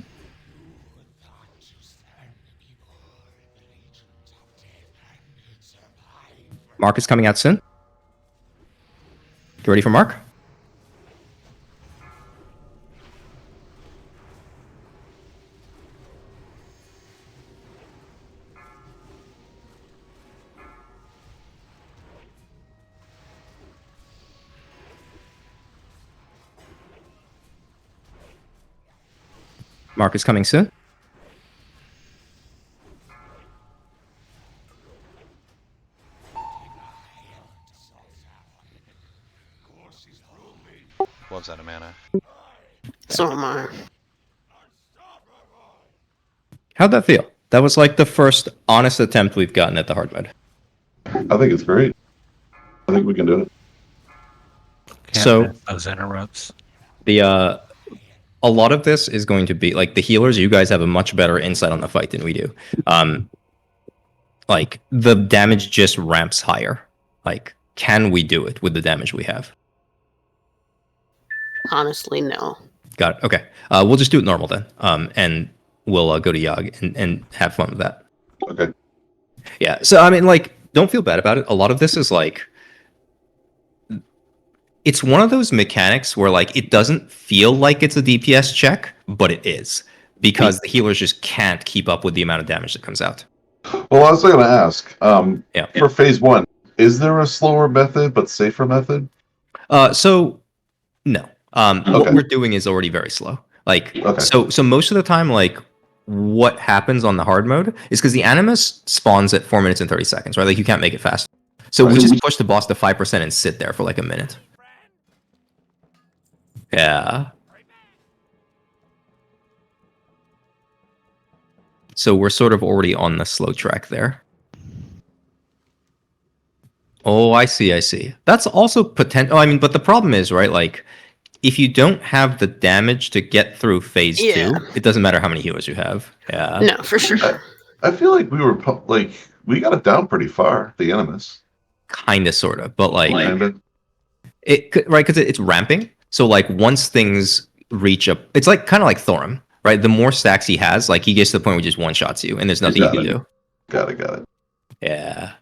Mark is coming out soon. Get ready for Mark. Mark is coming soon. Loves out of mana. So am I. How'd that feel? That was like the first honest attempt we've gotten at the hard mode. I think it's great. I think we can do it. Can't So- miss those interrupts. The a lot of this is going to be like the healers. You guys have a much better insight on the fight than we do. Like the damage just ramps higher. Like, can we do it with the damage we have? Honestly, no. Got it. Okay. We'll just do it normal then. And we'll go to Yogg and have fun with that. Okay. Yeah. So I mean, like, don't feel bad about it. A lot of this is like, it's one of those mechanics where like it doesn't feel like it's a DPS check, but it is because the healers just can't keep up with the amount of damage that comes out. Well, I was going to ask. Yeah. For phase 1, is there a slower method but safer method? So no. What Okay. we're doing is already very slow. Like, Okay. so most of the time, like, what happens on the hard mode is because the Animus spawns at 4 minutes and 30 seconds, right? Like, you can't make it fast. So we Right. just push the boss to 5% and sit there for like a minute. Yeah. So we're sort of already on the slow track there. Oh, I see, I see. That's also potential. I mean, but the problem is, right, like, if you don't have the damage to get through phase Yeah. 2, it doesn't matter how many healers you have. Yeah. No, for sure. I feel like we got it down pretty far, the Animus. Kind of, sort of. But, like, Kinda. right, because it's ramping. So, like, once things reach up, it's like kind of like Thorum, right? The more stacks he has, like, he gets to the point where he just one-shots you, and there's nothing you can do. Got it. Yeah.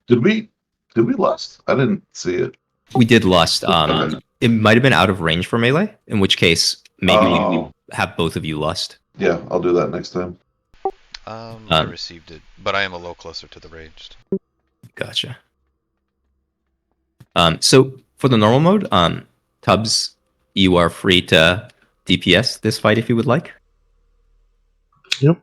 Did we lust? I didn't see it. We did lust. Okay. It might have been out of range for melee, in which case maybe we Oh. have both of you lust. Yeah, I'll do that next time. I received it, but I am a little closer to the raged. Gotcha. So for the normal mode, Tubbs, you are free to DPS this fight if you would like. Yep.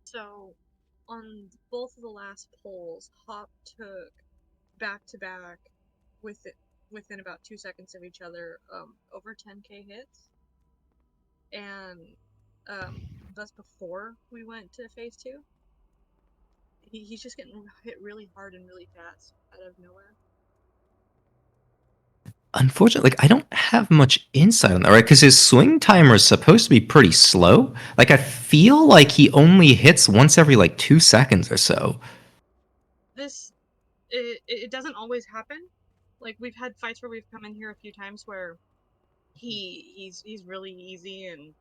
So, on both of the last polls, Hop took back to back within about 2 seconds of each other, over 10k hits, and that's before we went to phase 2. He's just getting hit really hard and really fast out of nowhere. Unfortunately, like, I don't have much insight on that, right? Because his swing timer is supposed to be pretty slow. Like, I feel like he only hits once every, like, 2 seconds or so. It doesn't always happen. Like, we've had fights where we've come in here a few times where he's really easy, and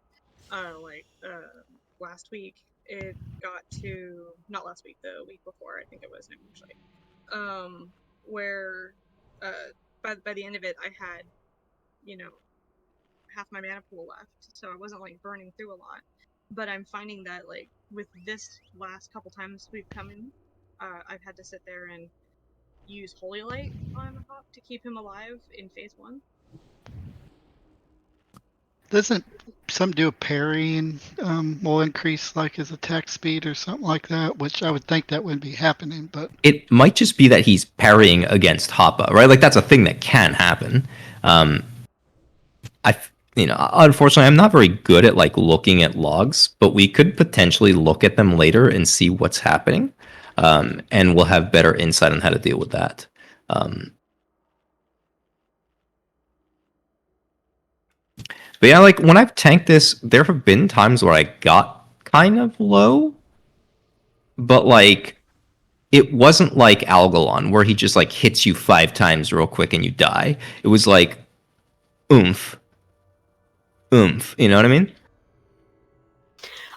last week it got to, not last week, the week before, I think it was actually, where by the end of it I had, half my mana pool left, so I wasn't like burning through a lot. But I'm finding that, like, with this last couple times we've come in, I've had to sit there and use Holy Light on Hop to keep him alive in phase 1. Doesn't some do a parrying will increase like his attack speed or something like that? Which I would think that wouldn't be happening, but It might just be that he's parrying against Hoppa, right? Like, that's a thing that can happen. Unfortunately, I'm not very good at like looking at logs, but we could potentially look at them later and see what's happening, and we'll have better insight on how to deal with that. But yeah, like, when I've tanked this, there have been times where I got kind of low, but like, it wasn't like Algalon where he just like hits you 5 times real quick and you die. It was like oomph, oomph. You know what I mean?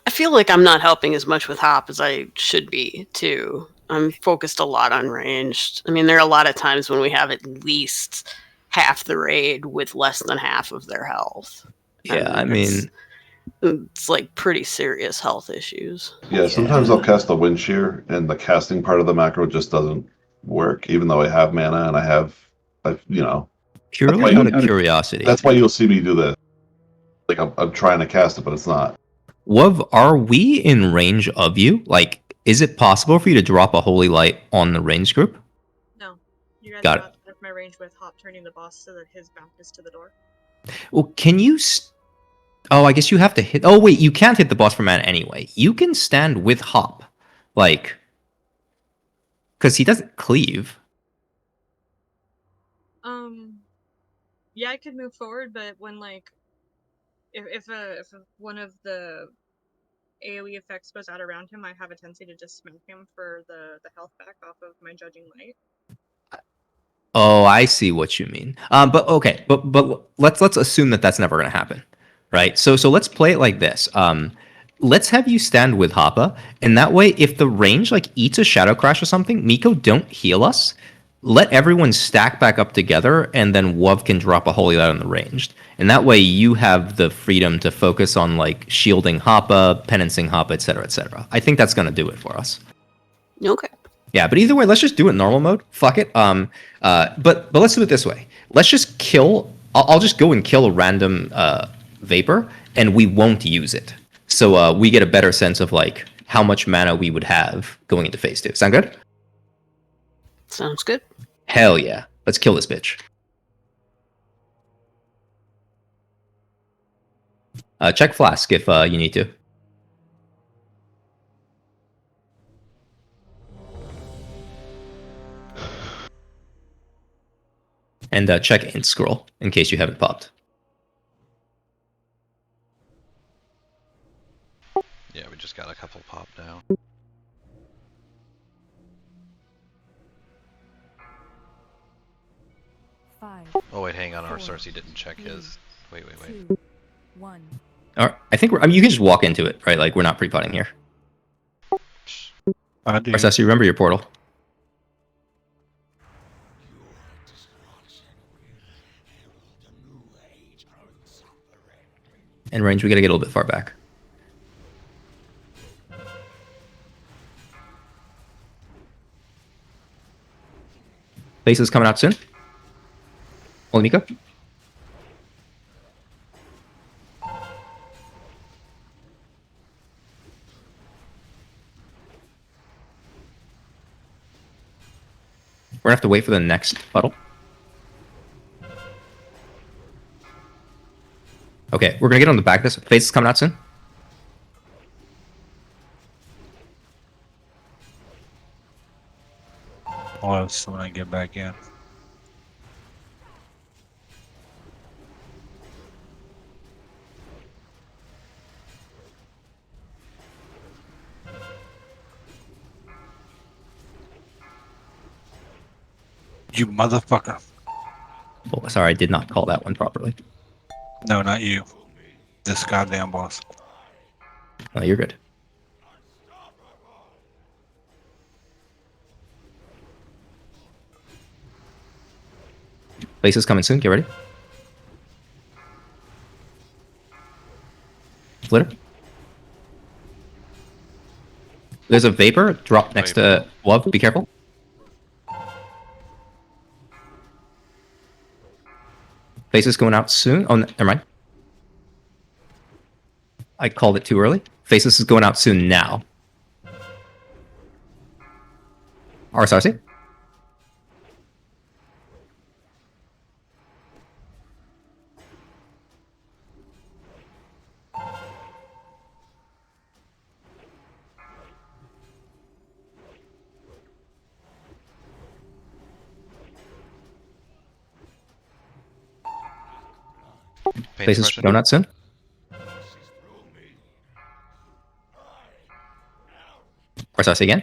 I feel like I'm not helping as much with hop as I should be, too. I'm focused a lot on ranged. I mean, there are a lot of times when we have at least half the raid with less than half of their health. Yeah, And I mean, it's like pretty serious health issues. Yeah, sometimes I'll cast the wind shear, and the casting part of the macro just doesn't work, even though I have mana and I've purely out of curiosity, that's why you'll see me do this. Like I'm trying to cast it, but it's not. Wuv, are we in range of you? Like, is it possible for you to drop a holy light on the range group? No. You guys Got are out of my range with Hop turning the boss so that his back is to the door. Well, can you? Oh, I guess you have to hit. Oh, wait, you can't hit the boss for mana anyway. You can stand with Hop, like, because he doesn't cleave. Yeah, I could move forward, but when if one of the AoE effects goes out around him, I have a tendency to just smack him for the health back off of my judging light. Oh, I see what you mean. But okay, but let's assume that that's never going to happen, right? So let's play it like this. Let's have you stand with Hoppa, and that way, if the range like eats a Shadow Crash or something, Miko, don't heal us. Let everyone stack back up together, and then Wuv can drop a Holy Light on the ranged. And that way, you have the freedom to focus on like shielding Hoppa, penancing Hoppa, etc., etc. I think that's going to do it for us. Okay. Yeah, but either way, let's just do it in normal mode. Fuck it. But let's do it this way. Let's just kill. I'll just go and kill a random vapor, and we won't use it. So we get a better sense of like how much mana we would have going into phase 2. Sound good? Sounds good. Hell yeah. Let's kill this bitch. Check Flask if you need to. And check Int Scroll in case you haven't popped. Yeah, we just got a couple pop now. Oh wait, hang on. Our Cersei didn't check his. Wait. 2, 1. All right, I think you can just walk into it, right? Like we're not pre-potting here. I do. Cersei, remember your portal. And range, we gotta get a little bit far back. Base is coming out soon. Holy Miko. We're gonna have to wait for the next puddle. Okay, we're gonna get on the back of this. Face is coming out soon. Oh, so when I get back in. You motherfucker. Oh, sorry, I did not call that one properly. No, not you. This goddamn boss. Oh, you're good. Base is coming soon. Get ready. Flitter. There's a vapor drop next to Love. Be careful. Face is going out soon. Oh, never mind. I called it too early. Faceless is going out soon now. Arsarsi? Faceless going out soon. Arsarsi again.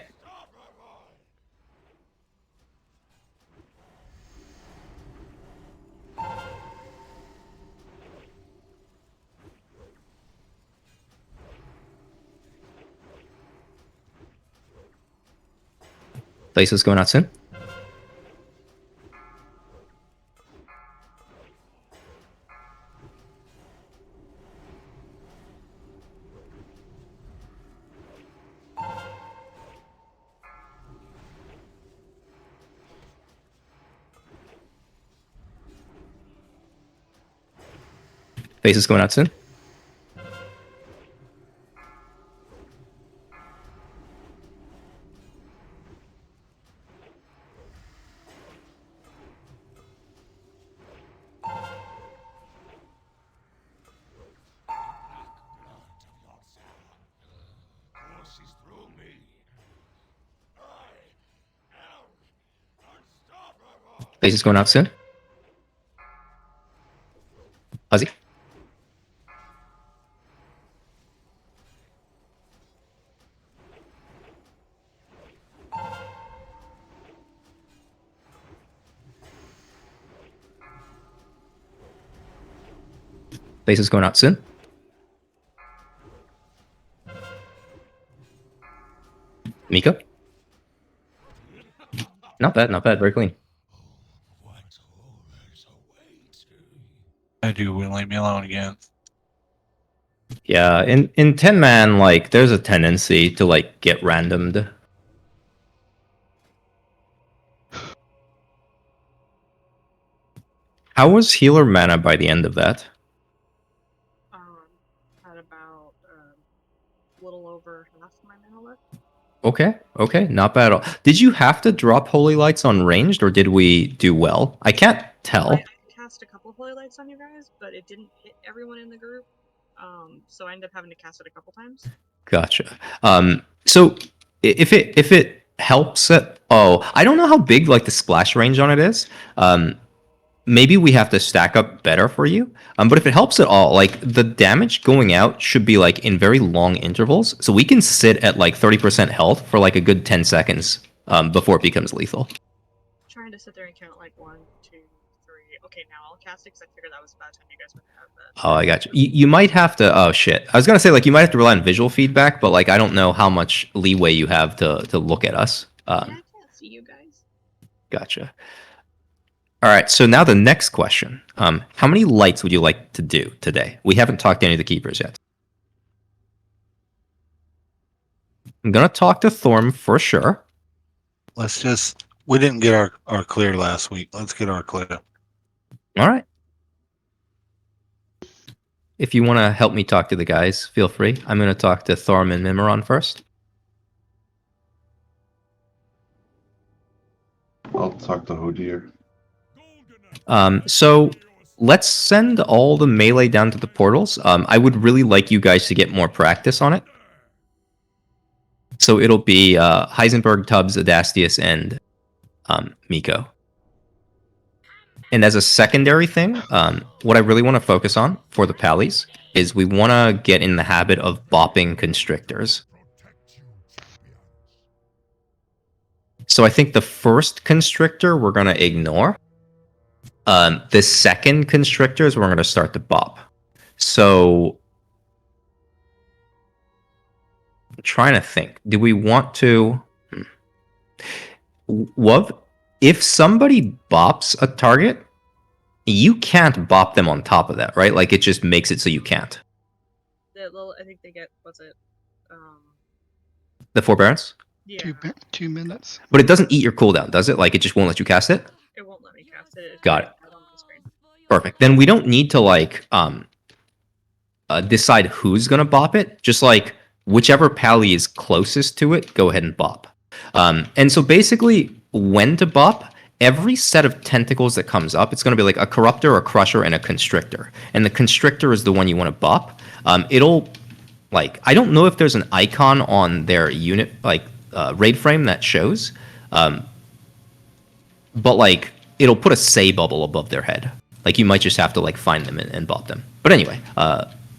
Places going out soon. Faces going out soon. Faces going out soon. Ozzy. Faces going out soon. Miko. Not bad, not bad. Very clean. I do. Will leave me alone again. Yeah, in 10 man, like there's a tendency to like get randomed. How was healer mana by the end of that? Had about a little over half my mana left. Okay, okay, not bad at all. Did you have to drop holy lights on ranged, or did we do well? I can't tell. I cast a couple of holy lights on you guys, but it didn't hit everyone in the group. So I ended up having to cast it a couple times. Gotcha. So if it helps it, I don't know how big like the splash range on it is. Maybe we have to stack up better for you. But if it helps at all, like the damage going out should be like in very long intervals, so we can sit at like 30% health for like a good 10 seconds before it becomes lethal. Trying to sit there and count like 1, 2, 3. Okay, now I'll cast it because I figured that was about time you guys would have that. Oh, I got you. You might have to. Oh shit! I was gonna say like you might have to rely on visual feedback, but like I don't know how much leeway you have to look at us. Yeah, I can't see you guys. Gotcha. All right. So now the next question: how many lights would you like to do today? We haven't talked to any of the keepers yet. I'm gonna talk to Thorm for sure. Let's just. We didn't get our clear last week. Let's get our clear. All right. If you want to help me talk to the guys, feel free. I'm going to talk to Thorm and Mimeron first. I'll talk to Hodir. So let's send all the melee down to the portals. I would really like you guys to get more practice on it. So it'll be Heisenberg, Tubbs, Adastius, and Miko. And as a secondary thing, what I really want to focus on for the pallies is we want to get in the habit of bopping constrictors. So I think the first constrictor we're going to ignore. The second constrictor is we're going to start to bop. So I'm trying to think. Do we want to... If somebody bops a target, you can't bop them on top of that, right? Like, it just makes it so you can't. I think they get, what's it? The forbearance? Yeah. 2 minutes. But it doesn't eat your cooldown, does it? Like, it just won't let you cast it? It won't let me cast it. Got it. Perfect. Then we don't need to, like, decide who's going to bop it. Just, like, whichever pally is closest to it, go ahead and bop. And so basically, when to bop, every set of tentacles that comes up, it's going to be like a corruptor, a crusher, and a constrictor. And the constrictor is the one you want to bop. It'll, like, I don't know if there's an icon on their unit, like, raid frame that shows. But, like, it'll put a say bubble above their head. Like, you might just have to, like, find them and bop them. But anyway,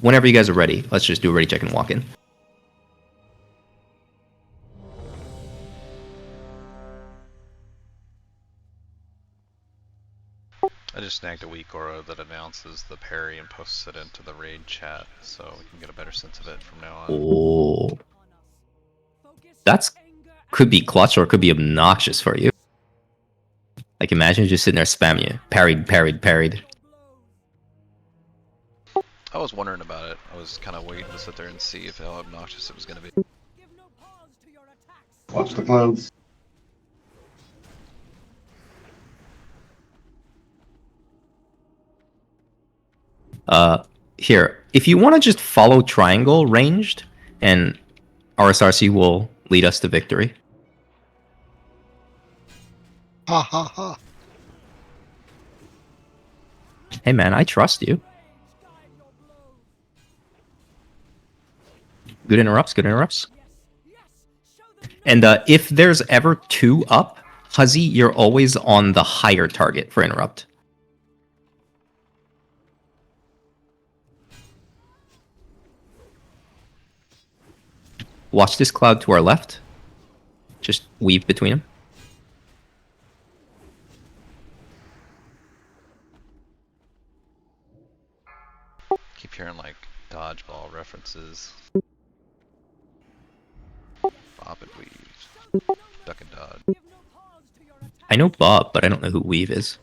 whenever you guys are ready, let's just do a ready check and walk in. I just snagged a weak aura that announces the parry and posts it into the raid chat, so we can get a better sense of it from now on. Oh, that's could be clutch or it could be obnoxious for you. Like imagine just sitting there spamming you. Parried, parried, parried. I was wondering about it. I was kind of waiting to sit there and see if how obnoxious it was going to be. Watch the clouds. Here, if you want to just follow triangle ranged, and RSRC will lead us to victory. Ha ha ha. Hey man, I trust you. Good interrupts, good interrupts. And if there's ever 2 up, Huzzy, you're always on the higher target for interrupt. Watch this cloud to our left. Just weave between them. Keep hearing like dodgeball references. Bob and weave. Duck and dodge. I know Bob, but I don't know who Weave is.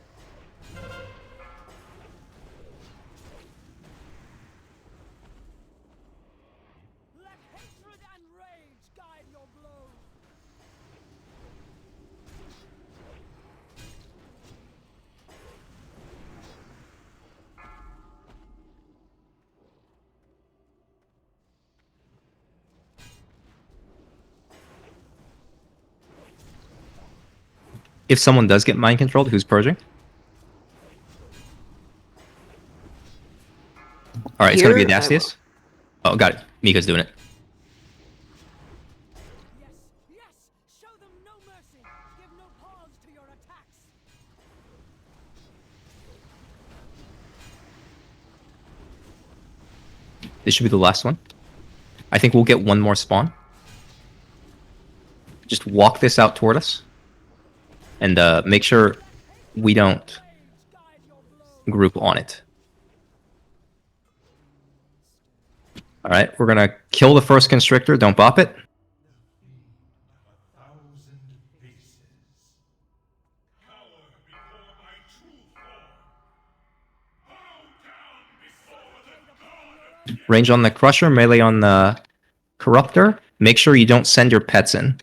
If someone does get mind controlled, who's purging? Alright, it's gonna be a Here, I Dastius. Oh, got it. Mika's doing it. This should be the last one. I think we'll get one more spawn. Just walk this out toward us. And make sure we don't group on it. Alright, we're gonna kill the first constrictor, don't bop it. Range on the Crusher, melee on the Corruptor. Make sure you don't send your pets in.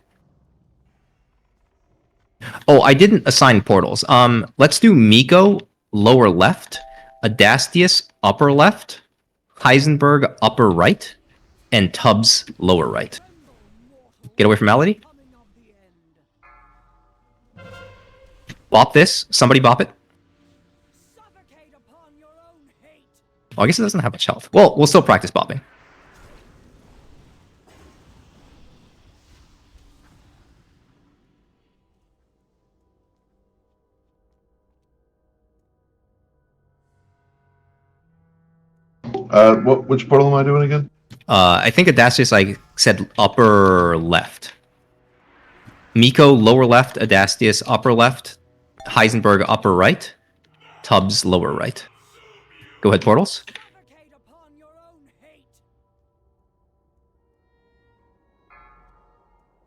Oh, I didn't assign portals. Let's do Miko, lower left, Adastius, upper left, Heisenberg, upper right, and Tubbs, lower right. Get away from Malady. Bop this. Somebody bop it. Oh, I guess it doesn't have much health. Well, we'll still practice bopping. Which portal am I doing again? I think Adastius, I said upper left. Miko, lower left. Adastius, upper left. Heisenberg, upper right. Tubbs, lower right. Go ahead, portals.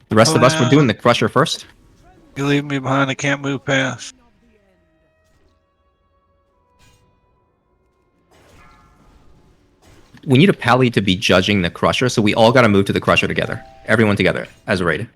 The rest of us, we're doing the Crusher first. You leave me behind, I can't move past. We need a pally to be judging the Crusher, so we all gotta move to the Crusher together. Everyone together, as a raid.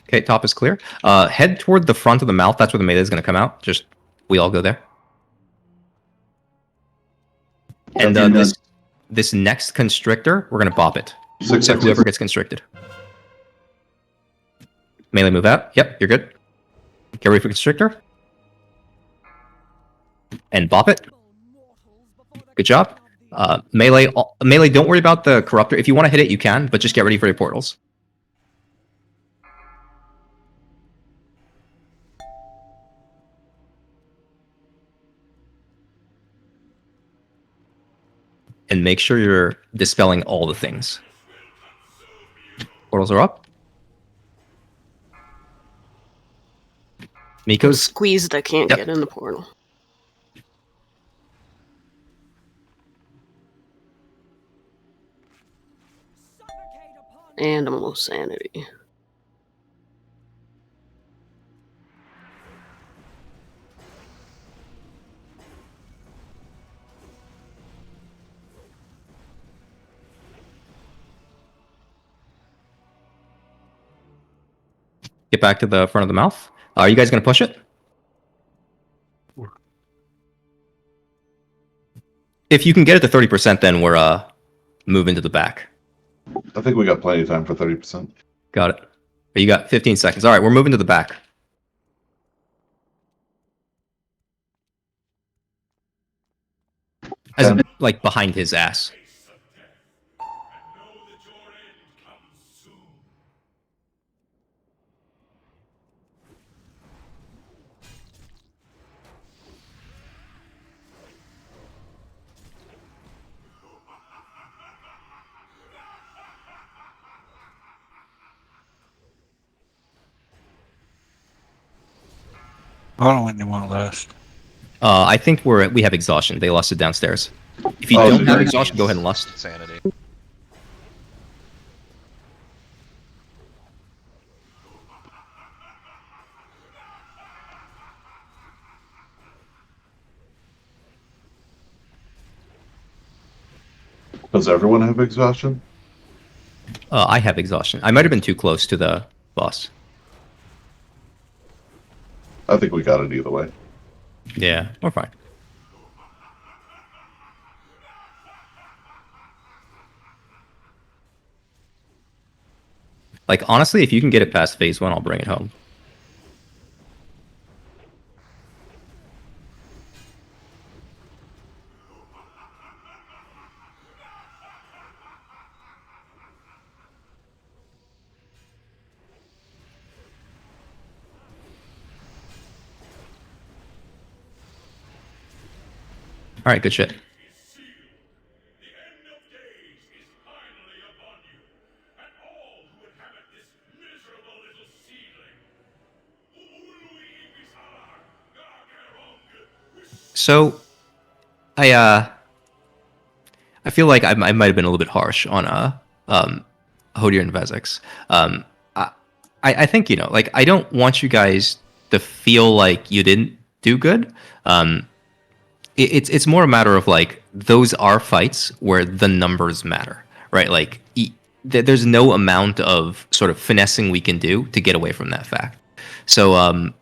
Okay, top is clear. Head toward the front of the mouth. That's where the melee is going to come out. Just, we all go there. And this next constrictor, we're going to bop it. So whoever gets constricted. Melee move out. Yep, you're good. Get ready for constrictor. And bop it. Good job. Melee, don't worry about the corruptor. If you want to hit it, you can, but just get ready for your portals. and make sure you're dispelling all the things. Portals are up. I'm Miko's squeezed. I can't Yep. get in the portal. And I'm low sanity. get back to the front of the mouth. Are you guys going to push it? If you can get it to 30%, then we're moving to the back. I think we got plenty of time for 30%. Got it. You got 15 seconds. All right, we're moving to the back. As in, like behind his ass. I don't know when they want last. I think we have exhaustion. They lusted downstairs. If you Oh, don't so have you're- exhaustion, go ahead and lust. Sanity. Does everyone have exhaustion? I have exhaustion. I might have been too close to the boss. I think we got it either way. Yeah, we're fine. Like, honestly, if you can get it past phase 1, I'll bring it home. All right, good shit. So, I feel like I might have been a little bit harsh on Hodir and Vezix. I think, like, I don't want you guys to feel like you didn't do good. It's more a matter of, like, those are fights where the numbers matter, right? Like, there's no amount of sort of finessing we can do to get away from that fact. So,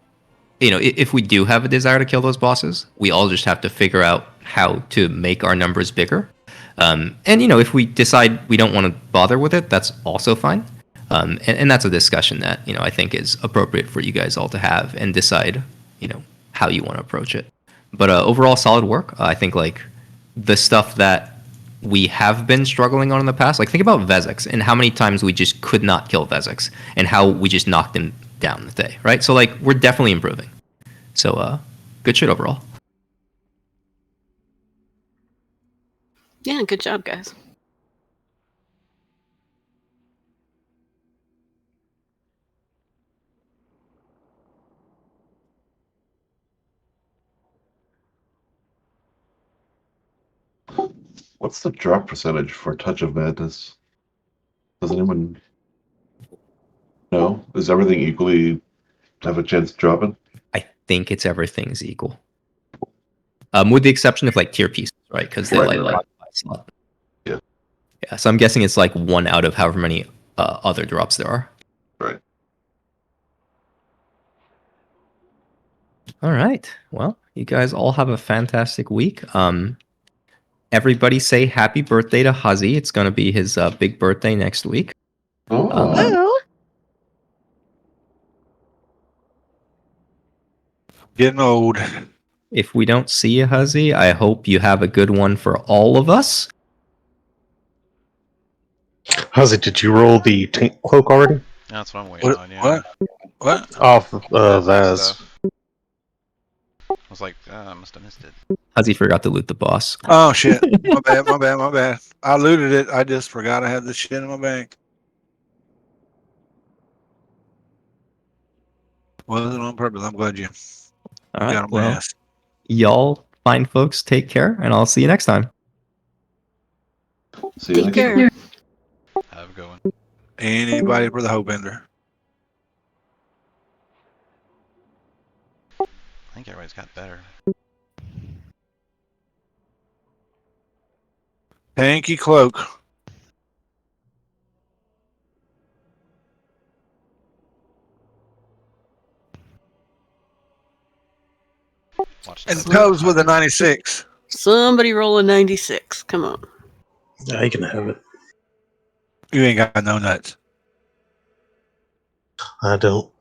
if we do have a desire to kill those bosses, we all just have to figure out how to make our numbers bigger. And, if we decide we don't want to bother with it, that's also fine. And that's a discussion that, I think is appropriate for you guys all to have and decide, how you want to approach it. But overall, solid work. I think, like, the stuff that we have been struggling on in the past, like, think about Vezix and how many times we just could not kill Vezix and how we just knocked him down the day, right? So, like, we're definitely improving. So, good shit overall. Yeah, good job, guys. What's the drop percentage for Touch of Madness? Does anyone know? Is everything equally have a chance of dropping? I think it's everything's equal. With the exception of, like, tier pieces, right? Because they like slot. Yeah. Yeah, so I'm guessing it's like 1 out of however many other drops there are. Right. All right. Well, you guys all have a fantastic week. Everybody say happy birthday to Hazi. It's going to be his big birthday next week. Oh. Getting old. If we don't see you, Hazi, I hope you have a good one for all of us. How's it? Did you roll the tank cloak already? That's what I'm waiting on, yeah. What? Off Vaz. I was like, I must have missed it. Huzzy forgot to loot the boss. Oh shit! My bad. My bad. My bad. I looted it. I just forgot I had the shit in my bank. Wasn't on purpose. I'm glad you All right. got on my Well, ass. y'all fine folks, take care, and I'll see you next time. See you Take next time. care. Have a good one. Anybody for the hope ender. I think everybody's got better. Hanky cloak. Watch And Toad Cubs with a hide. 96. Somebody roll a 96. Come on. Yeah, you can have it. You ain't got no nuts. I don't.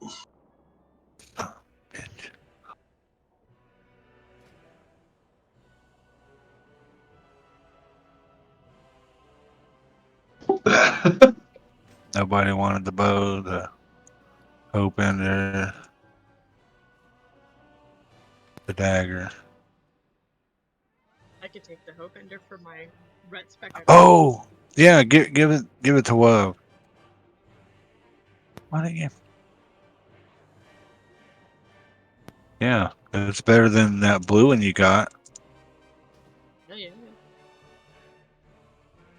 Oh, bitch. Nobody wanted the bow, the hope ender, the dagger. I could take the hope ender for my red spec. Oh, yeah, give it to Wub. Why didn't you? Yeah, it's better than that blue one you got. Oh yeah.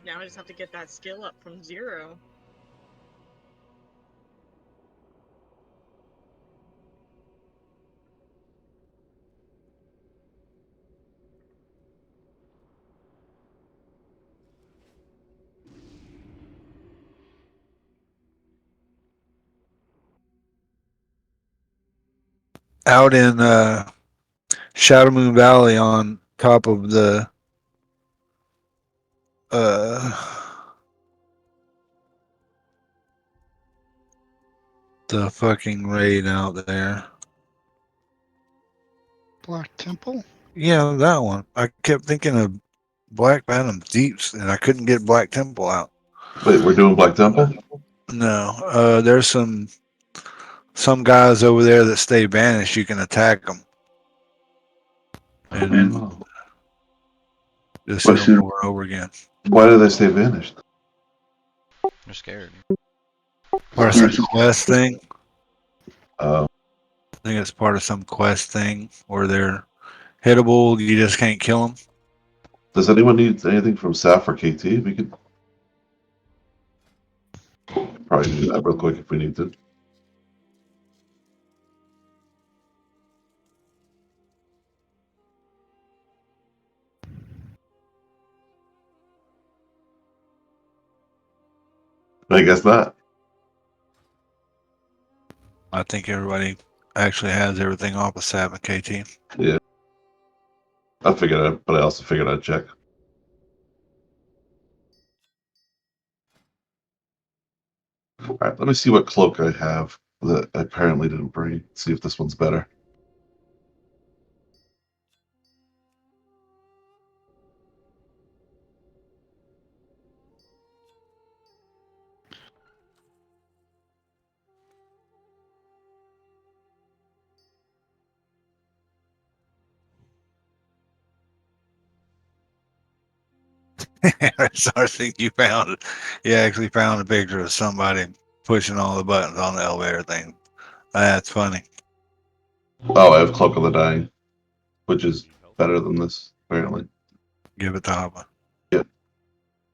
Now I just have to get that skill up from 0. Out in Shadow Moon Valley on top of the fucking raid out there. Black Temple. Yeah, that one. I kept thinking of Black Phantom Deeps, and I couldn't get Black Temple out. Wait, we're doing Black Temple? No, there's some guys over there that stay banished. You can attack them and Oh. just hit them over and over again. Why do they stay vanished? They're scared. Part of some quest thing. Uh, I think it's part of some quest thing where they're hittable. You just can't kill them. does anyone need anything from Saf or KT? We could probably do that real quick if we need to. I guess not. I think everybody actually has everything off of Sav and KT. Yeah. I figured it, but I also figured I'd check. All right, let me see what cloak I have that I apparently didn't bring. See if this one's better. So I think you found, you actually found a picture of somebody pushing all the buttons on the elevator thing. That's funny. Oh, I have Cloak of the Dying, which is better than this, apparently. Give it to Hopper.